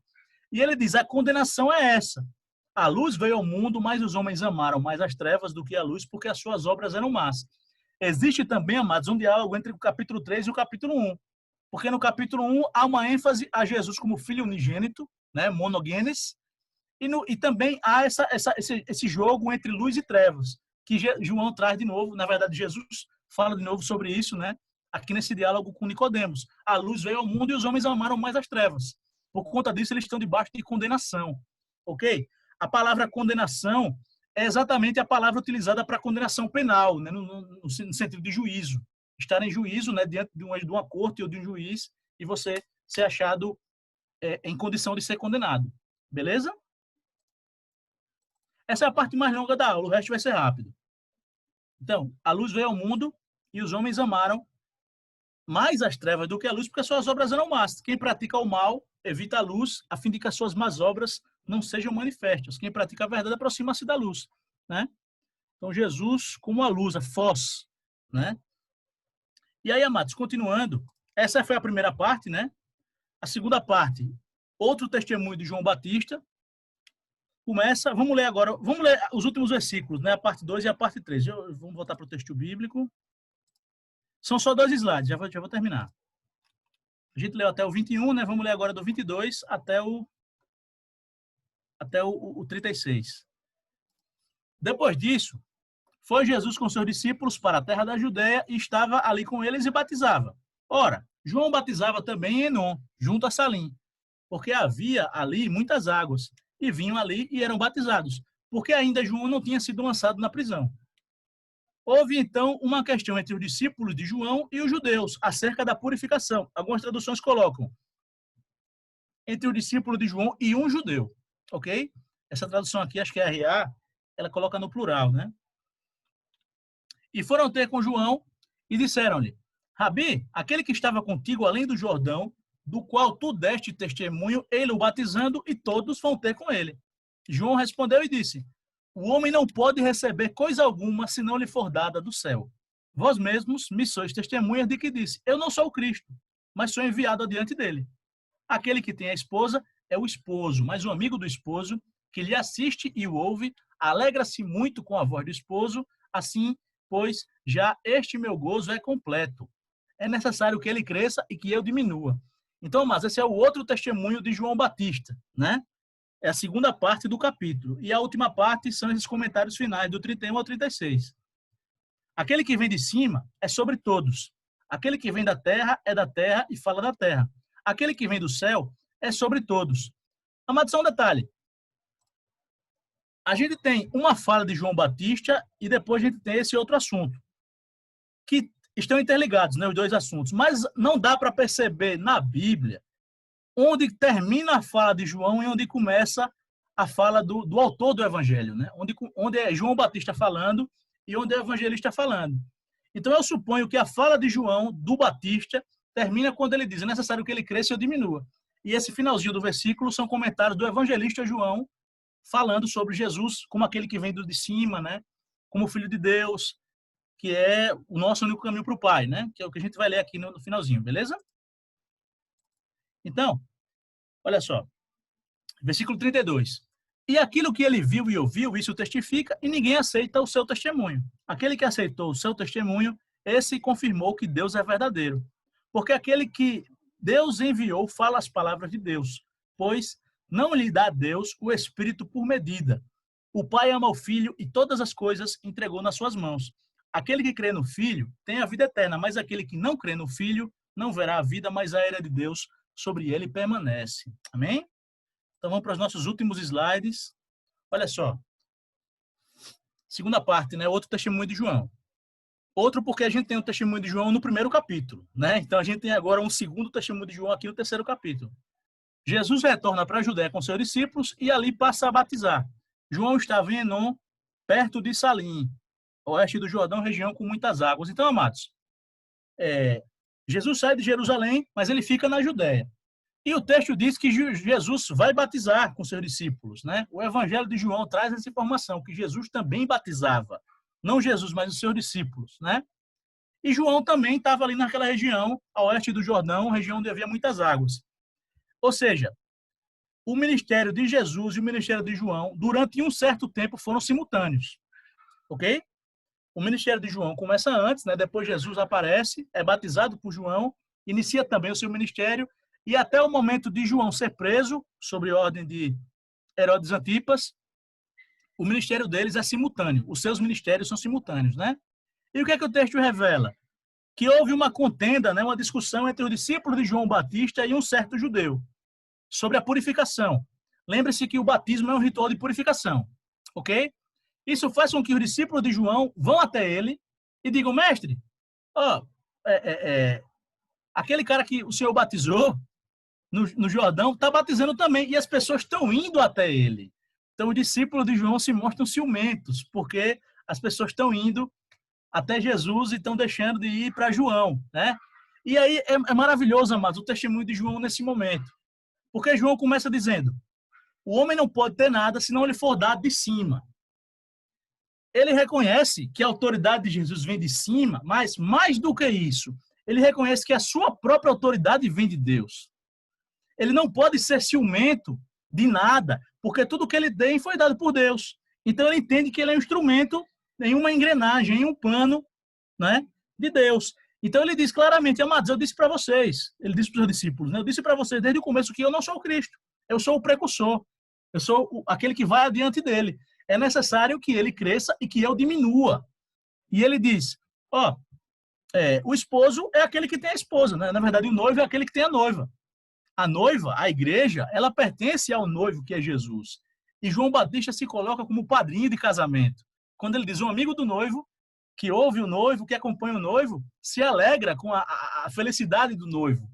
E ele diz, a condenação é essa. A luz veio ao mundo, mas os homens amaram mais as trevas do que a luz, porque as suas obras eram más. Existe também, amados, um diálogo entre o capítulo 3 e o capítulo 1. Porque no capítulo 1 há uma ênfase a Jesus como filho unigênito, né, monogenes, e também há esse jogo entre luz e trevas, que João traz de novo. Na verdade, Jesus fala de novo sobre isso, né? Aqui nesse diálogo com Nicodemos. A luz veio ao mundo e os homens amaram mais as trevas. Por conta disso, eles estão debaixo de condenação. Ok? A palavra condenação é exatamente a palavra utilizada para condenação penal, né? No sentido de juízo. Estar em juízo, né? Diante de uma corte ou de um juiz e você ser achado em condição de ser condenado. Beleza? Essa é a parte mais longa da aula, o resto vai ser rápido. Então, a luz veio ao mundo e os homens amaram mais as trevas do que a luz, porque suas obras eram más. Quem pratica o mal evita a luz, a fim de que as suas más obras não sejam manifestas. Quem pratica a verdade aproxima-se da luz, né? Então, Jesus como a luz, a foz, né? E aí, amados, continuando, essa foi a primeira parte, né? A segunda parte, outro testemunho de João Batista. Começa, vamos ler agora, vamos ler os últimos versículos, né? A parte 2 e a parte 3. Vamos voltar para o texto bíblico. São só 2 slides, já vou terminar. A gente leu até o 21, né? Vamos ler agora do 22 até o 36. Depois disso, foi Jesus com seus discípulos para a terra da Judeia e estava ali com eles e batizava. Ora, João batizava também em Enom, junto a Salim, porque havia ali muitas águas, e vinham ali e eram batizados, porque ainda João não tinha sido lançado na prisão. Houve, então, uma questão entre os discípulos de João e os judeus, acerca da purificação. Algumas traduções colocam entre o discípulo de João e um judeu, ok? Essa tradução aqui, acho que é RA, ela coloca no plural, né? E foram ter com João e disseram-lhe, Rabi, aquele que estava contigo além do Jordão, do qual tu deste testemunho, ele o batizando, e todos vão ter com ele. João respondeu e disse, o homem não pode receber coisa alguma se não lhe for dada do céu. Vós mesmos me sois testemunhas de que disse, eu não sou o Cristo, mas sou enviado adiante dele. Aquele que tem a esposa é o esposo, mas o amigo do esposo, que lhe assiste e o ouve, alegra-se muito com a voz do esposo, assim, pois já este meu gozo é completo. É necessário que ele cresça e que eu diminua. Então, mas esse é o outro testemunho de João Batista, né? É a segunda parte do capítulo. E a última parte são esses comentários finais, do 31 ao 36. Aquele que vem de cima é sobre todos. Aquele que vem da terra é da terra e fala da terra. Aquele que vem do céu é sobre todos. Amados, só um detalhe. A gente tem uma fala de João Batista e depois a gente tem esse outro assunto, que estão interligados, né, os dois assuntos. Mas não dá para perceber na Bíblia onde termina a fala de João e onde começa a fala do autor do Evangelho, né? Onde é João Batista falando e onde é o evangelista falando. Então, eu suponho que a fala de João, do Batista, termina quando ele diz, é necessário que ele cresça e eu diminua. E esse finalzinho do versículo são comentários do evangelista João, falando sobre Jesus como aquele que vem de cima, né? Como filho de Deus, que é o nosso único caminho para o Pai, né? Que é o que a gente vai ler aqui no finalzinho, beleza? Então, olha só, versículo 32. E aquilo que ele viu e ouviu, isso testifica, e ninguém aceita o seu testemunho. Aquele que aceitou o seu testemunho, esse confirmou que Deus é verdadeiro. Porque aquele que Deus enviou fala as palavras de Deus, pois não lhe dá Deus o Espírito por medida. O Pai ama o Filho e todas as coisas entregou nas suas mãos. Aquele que crê no Filho tem a vida eterna, mas aquele que não crê no Filho não verá a vida, mas a ira de Deus sobre ele permanece. Amém? Então vamos para os nossos últimos slides. Olha só. Segunda parte, né? Outro testemunho de João. Outro porque a gente tem um testemunho de João no primeiro capítulo, né? Então a gente tem agora um segundo testemunho de João aqui no terceiro capítulo. Jesus retorna para a Judéia com seus discípulos e ali passa a batizar. João estava em Enom, perto de Salim, oeste do Jordão, região com muitas águas. Então, amados, Jesus sai de Jerusalém, mas ele fica na Judéia. E o texto diz que Jesus vai batizar com seus discípulos, né? O Evangelho de João traz essa informação, que Jesus também batizava. Não Jesus, mas os seus discípulos, né? E João também estava ali naquela região, a oeste do Jordão, região onde havia muitas águas. Ou seja, o ministério de Jesus e o ministério de João, durante um certo tempo, foram simultâneos. Ok? O ministério de João começa antes, né? Depois Jesus aparece, é batizado por João, inicia também o seu ministério, e até o momento de João ser preso, sob ordem de Herodes Antipas, o ministério deles é simultâneo. Os seus ministérios são simultâneos, né? E o que é que o texto revela? Que houve uma contenda, né, uma discussão entre os discípulos de João Batista e um certo judeu sobre a purificação. Lembre-se que o batismo é um ritual de purificação, ok? Isso faz com que os discípulos de João vão até ele e digam, mestre, ó, aquele cara que o Senhor batizou no Jordão está batizando também, e as pessoas estão indo até ele. Então, os discípulos de João se mostram ciumentos, porque as pessoas estão indo até Jesus e estão deixando de ir para João, né? E aí é maravilhoso, amados, o testemunho de João nesse momento. Porque João começa dizendo, o homem não pode ter nada se não lhe for dado de cima. Ele reconhece que a autoridade de Jesus vem de cima, mas mais do que isso, ele reconhece que a sua própria autoridade vem de Deus. Ele não pode ser ciumento de nada, porque tudo que ele tem foi dado por Deus. Então ele entende que ele é um instrumento em uma engrenagem, em um plano, né, de Deus. Então ele diz claramente, amados, eu disse para vocês, ele disse para os discípulos, né, eu disse para vocês desde o começo que eu não sou o Cristo, eu sou o precursor, eu sou aquele que vai adiante dele. É necessário que ele cresça e que eu diminua. E ele diz, o esposo é aquele que tem a esposa, né? Na verdade o noivo é aquele que tem a noiva. A noiva, a igreja, ela pertence ao noivo que é Jesus. E João Batista se coloca como padrinho de casamento. Quando ele diz, um amigo do noivo, que ouve o noivo, que acompanha o noivo, se alegra com a felicidade do noivo.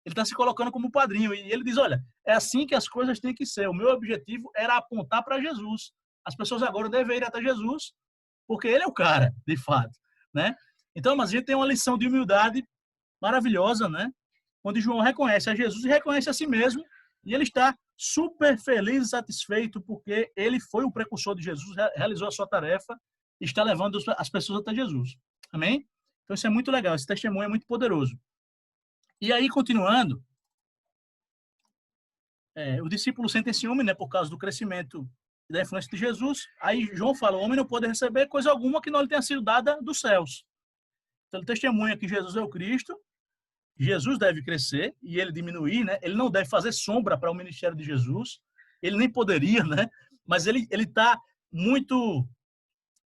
Ele está se colocando como padrinho. E ele diz, olha, é assim que as coisas têm que ser. O meu objetivo era apontar para Jesus. As pessoas agora devem ir até Jesus, porque ele é o cara, de fato, né? Então, mas a gente tem uma lição de humildade maravilhosa, né? Onde João reconhece a Jesus e reconhece a si mesmo, e ele está super feliz e satisfeito porque ele foi o precursor de Jesus, realizou a sua tarefa e está levando as pessoas até Jesus. Amém? Então isso é muito legal, esse testemunho é muito poderoso. E aí, continuando, o discípulo sente ciúme, né, por causa do crescimento e da influência de Jesus. Aí João fala, o homem não pode receber coisa alguma que não lhe tenha sido dada dos céus. Então ele testemunha que Jesus é o Cristo, Jesus deve crescer e ele diminuir, né? Ele não deve fazer sombra para o ministério de Jesus. Ele nem poderia, né? Mas ele está muito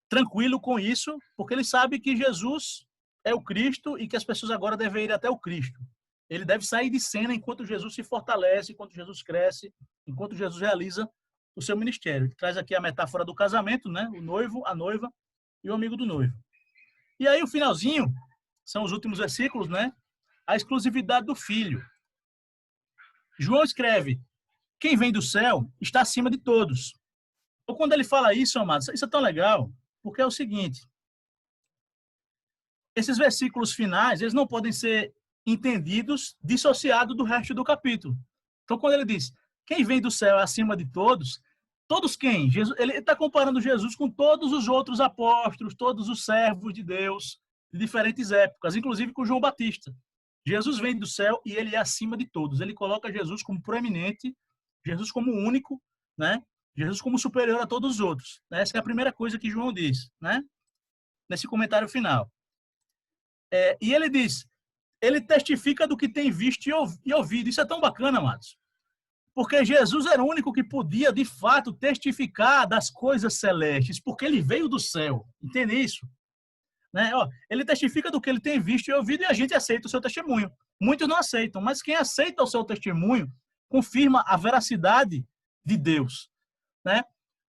tranquilo com isso, porque ele sabe que Jesus é o Cristo e que as pessoas agora devem ir até o Cristo. Ele deve sair de cena enquanto Jesus se fortalece, enquanto Jesus cresce, enquanto Jesus realiza o seu ministério. Ele traz aqui a metáfora do casamento, né? O noivo, a noiva e o amigo do noivo. E aí o finalzinho, são os últimos versículos, né? A exclusividade do Filho. João escreve, quem vem do céu está acima de todos. Então, quando ele fala isso, amados, isso é tão legal, porque é o seguinte, esses versículos finais, eles não podem ser entendidos dissociados do resto do capítulo. Então, quando ele diz, quem vem do céu é acima de todos, todos quem? Jesus, ele está comparando Jesus com todos os outros apóstolos, todos os servos de Deus, de diferentes épocas, inclusive com João Batista. Jesus vem do céu e ele é acima de todos. Ele coloca Jesus como proeminente, Jesus como único, né? Jesus como superior a todos os outros. Essa é a primeira coisa que João diz, né? Nesse comentário final. E ele diz, ele testifica do que tem visto e ouvido. Isso é tão bacana, amados. Porque Jesus era o único que podia, de fato, testificar das coisas celestes, porque ele veio do céu. Entende isso? Né? Ele testifica do que ele tem visto e ouvido e a gente aceita o seu testemunho. Muitos não aceitam, mas quem aceita o seu testemunho confirma a veracidade de Deus, né?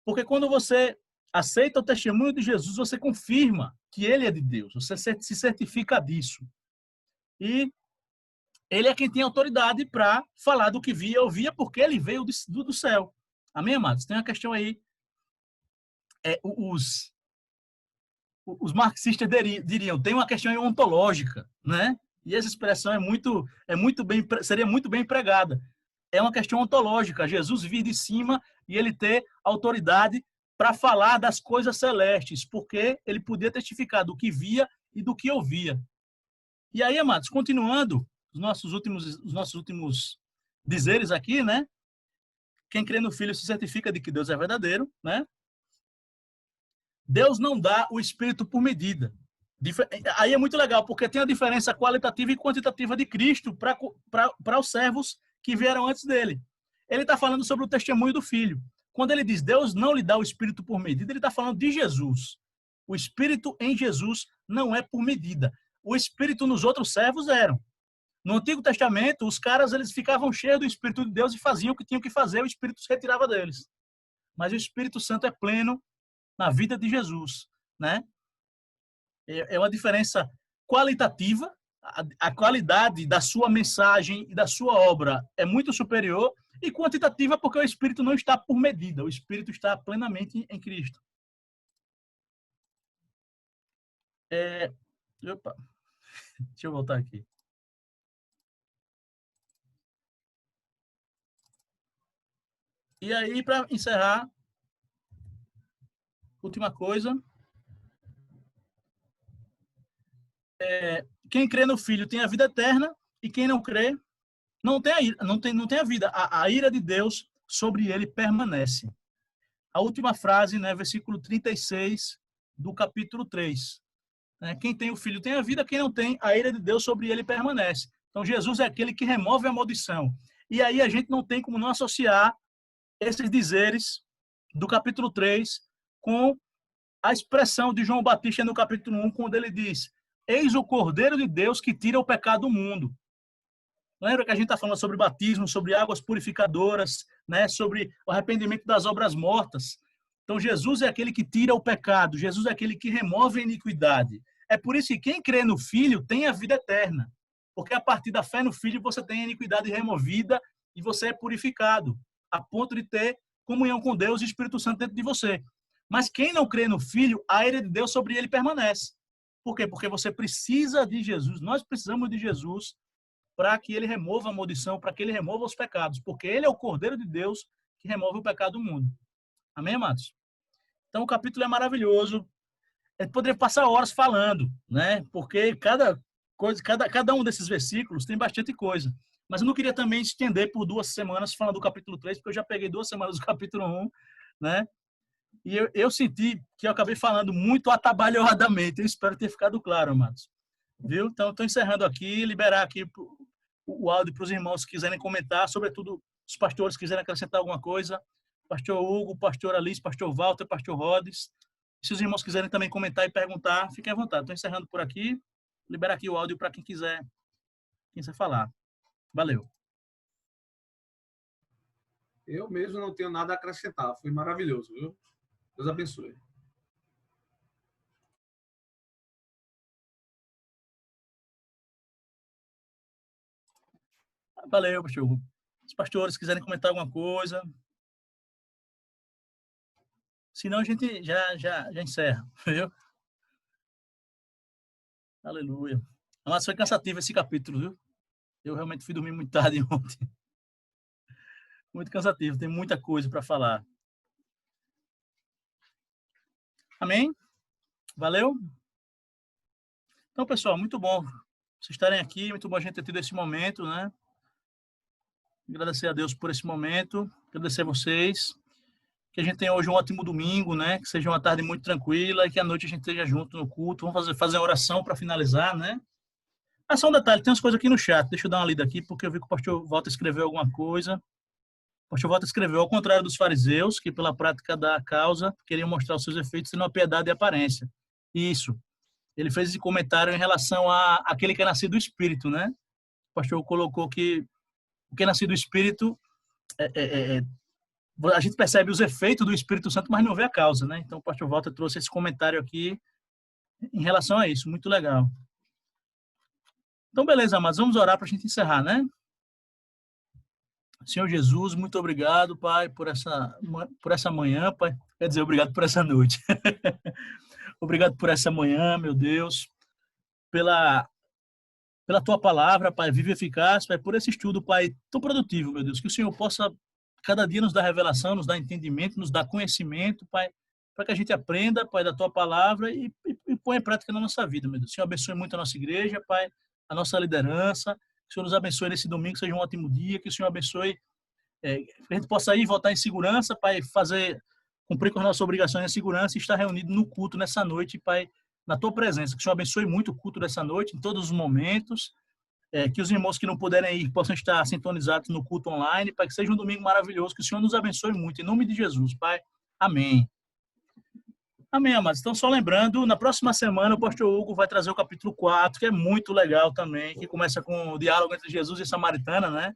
Porque quando você aceita o testemunho de Jesus, você confirma que ele é de Deus, você se certifica disso. E ele é quem tem autoridade para falar do que via e ouvia, porque ele veio do céu. Amém, amados? Tem uma questão aí. Os marxistas diriam, tem uma questão ontológica, né? E essa expressão seria muito bem empregada. É uma questão ontológica, Jesus vir de cima e ele ter autoridade para falar das coisas celestes, porque ele podia testificar do que via e do que ouvia. E aí, amados, continuando os nossos últimos dizeres aqui, né? Quem crê no Filho se certifica de que Deus é verdadeiro, né? Deus não dá o Espírito por medida. Aí é muito legal, porque tem a diferença qualitativa e quantitativa de Cristo para os servos que vieram antes dele. Ele está falando sobre o testemunho do Filho. Quando ele diz Deus não lhe dá o Espírito por medida, ele está falando de Jesus. O Espírito em Jesus não é por medida. O Espírito nos outros servos eram. No Antigo Testamento, os caras eles ficavam cheios do Espírito de Deus e faziam o que tinham que fazer, o Espírito se retirava deles. Mas o Espírito Santo é pleno na vida de Jesus, né? É uma diferença qualitativa. A qualidade da sua mensagem e da sua obra é muito superior, e quantitativa porque o Espírito não está por medida, o Espírito está plenamente em Cristo. Opa, deixa eu voltar aqui. E aí, para encerrar, última coisa. Quem crê no Filho tem a vida eterna, e quem não crê não tem a ira, não tem a vida. A ira de Deus sobre ele permanece. A última frase, né, versículo 36 do capítulo 3. Quem tem o Filho tem a vida, quem não tem, a ira de Deus sobre ele permanece. Então, Jesus é aquele que remove a maldição. E aí a gente não tem como não associar esses dizeres do capítulo 3 com a expressão de João Batista no capítulo 1, quando ele diz: eis o Cordeiro de Deus que tira o pecado do mundo. Lembra que a gente está falando sobre batismo, sobre águas purificadoras, né? Sobre o arrependimento das obras mortas. Então, Jesus é aquele que tira o pecado, Jesus é aquele que remove a iniquidade. É por isso que quem crê no Filho tem a vida eterna. Porque a partir da fé no Filho você tem a iniquidade removida e você é purificado, a ponto de ter comunhão com Deus e o Espírito Santo dentro de você. Mas quem não crê no Filho, a ira de Deus sobre ele permanece. Por quê? Porque você precisa de Jesus. Nós precisamos de Jesus para que ele remova a maldição, para que ele remova os pecados. Porque ele é o Cordeiro de Deus que remove o pecado do mundo. Amém, amados? Então, o capítulo é maravilhoso. A gente poderia passar horas falando, né? Porque cada um desses versículos tem bastante coisa. Mas eu não queria também estender por 2 semanas falando do capítulo 3, porque eu já peguei 2 semanas do capítulo 1, né? E eu senti que eu acabei falando muito atabalhoadamente. Eu espero ter ficado claro, amados. Viu? Então, estou encerrando aqui, liberar aqui o áudio para os irmãos que quiserem comentar, sobretudo os pastores que quiserem acrescentar alguma coisa. Pastor Hugo, pastor Alice, pastor Walter, pastor Rhodes. Se os irmãos quiserem também comentar e perguntar, fiquem à vontade. Estou encerrando por aqui. Liberar aqui o áudio para quem quiser falar. Valeu. Eu mesmo não tenho nada a acrescentar. Foi maravilhoso, viu? Deus abençoe. Valeu, pastor Hugo. Se os pastores quiserem comentar alguma coisa. Senão a gente já encerra, viu? Aleluia. Mas foi cansativo esse capítulo, viu? Eu realmente fui dormir muito tarde ontem. Muito cansativo, tem muita coisa para falar. Amém? Valeu? Então, pessoal, muito bom vocês estarem aqui, muito bom a gente ter tido esse momento, né? Agradecer a Deus por esse momento, agradecer a vocês. Que a gente tenha hoje um ótimo domingo, né? Que seja uma tarde muito tranquila e que à noite a gente esteja junto no culto. Vamos fazer a oração para finalizar, né? Ah, só um detalhe, tem umas coisas aqui no chat. Deixa eu dar uma lida aqui, porque eu vi que o pastor Walter escreveu alguma coisa. O pastor Walter escreveu, ao contrário dos fariseus, que pela prática da causa queriam mostrar os seus efeitos tendo uma piedade e aparência. Isso. Ele fez esse comentário em relação a aquele que é nascido do Espírito, né? O pastor colocou que o que é nascido do Espírito a gente percebe os efeitos do Espírito Santo, mas não vê a causa, né? Então o pastor Walter trouxe esse comentário aqui em relação a isso. Muito legal. Então, beleza, amados. Vamos orar para a gente encerrar, né? Senhor Jesus, muito obrigado, Pai, por essa manhã, Pai. Quer dizer, obrigado por essa noite. Obrigado por essa manhã, meu Deus, pela Tua palavra, Pai, viva e eficaz, Pai, por esse estudo, Pai, tão produtivo, meu Deus, que o Senhor possa cada dia nos dar revelação, nos dar entendimento, nos dar conhecimento, Pai, para que a gente aprenda, Pai, da Tua palavra e ponha em prática na nossa vida, meu Deus. O Senhor abençoe muito a nossa igreja, Pai, a nossa liderança, que o Senhor nos abençoe nesse domingo, seja um ótimo dia, que o Senhor abençoe, que a gente possa ir voltar em segurança, Pai, cumprir com as nossas obrigações em segurança e estar reunido no culto nessa noite, Pai, na Tua presença. Que o Senhor abençoe muito o culto dessa noite, em todos os momentos, que os irmãos que não puderem ir possam estar sintonizados no culto online, Pai, que seja um domingo maravilhoso, que o Senhor nos abençoe muito, em nome de Jesus, Pai. Amém. Amém, amados. Então, só lembrando, na próxima semana o pastor Hugo vai trazer o capítulo 4, que é muito legal também, que começa com o diálogo entre Jesus e Samaritana, né?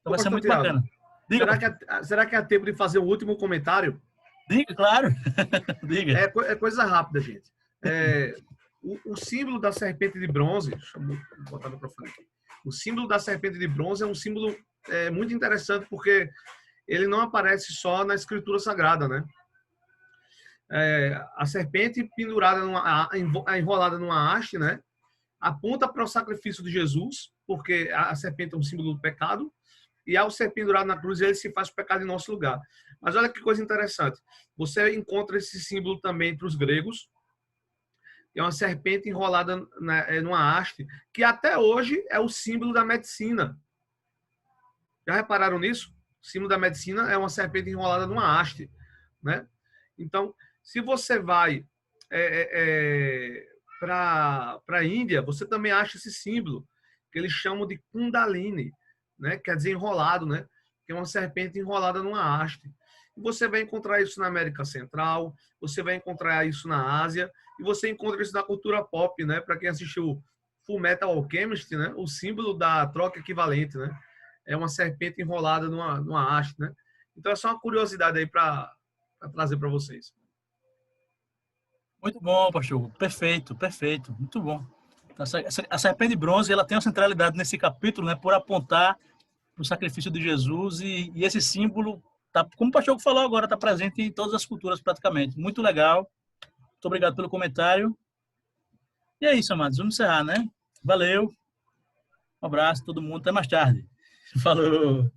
Então vai ser muito Tiago, bacana. Diga, será que é tempo de fazer um último comentário? Diga, claro. Diga. É coisa rápida, gente. O símbolo da serpente de bronze, deixa eu botar o microfone aqui. O símbolo da serpente de bronze é um símbolo muito interessante, porque ele não aparece só na escritura sagrada, né? A serpente pendurada, enrolada numa haste, né? Aponta para o sacrifício de Jesus, porque a serpente é um símbolo do pecado, e ao ser pendurado na cruz, ele se faz pecado em nosso lugar. Mas olha que coisa interessante. Você encontra esse símbolo também entre os gregos, é uma serpente enrolada numa haste, que até hoje é o símbolo da medicina. Já repararam nisso? O símbolo da medicina é uma serpente enrolada numa haste, né? Então, se você vai para a Índia, você também acha esse símbolo, que eles chamam de Kundalini, né? Quer dizer enrolado, né? Que é uma serpente enrolada numa haste. Você vai encontrar isso na América Central, você vai encontrar isso na Ásia, e você encontra isso na cultura pop, né? Para quem assistiu Fullmetal Alchemist, né? O símbolo da troca equivalente, né? É uma serpente enrolada numa haste, né? Então é só uma curiosidade aí para trazer para vocês. Muito bom, pastor. Perfeito, perfeito. Muito bom. A serpente de bronze, ela tem uma centralidade nesse capítulo, né? Por apontar para o sacrifício de Jesus e esse símbolo, tá, como o pastor falou agora, está presente em todas as culturas praticamente. Muito legal. Muito obrigado pelo comentário. E é isso, amados. Vamos encerrar, né? Valeu. Um abraço a todo mundo. Até mais tarde. Falou.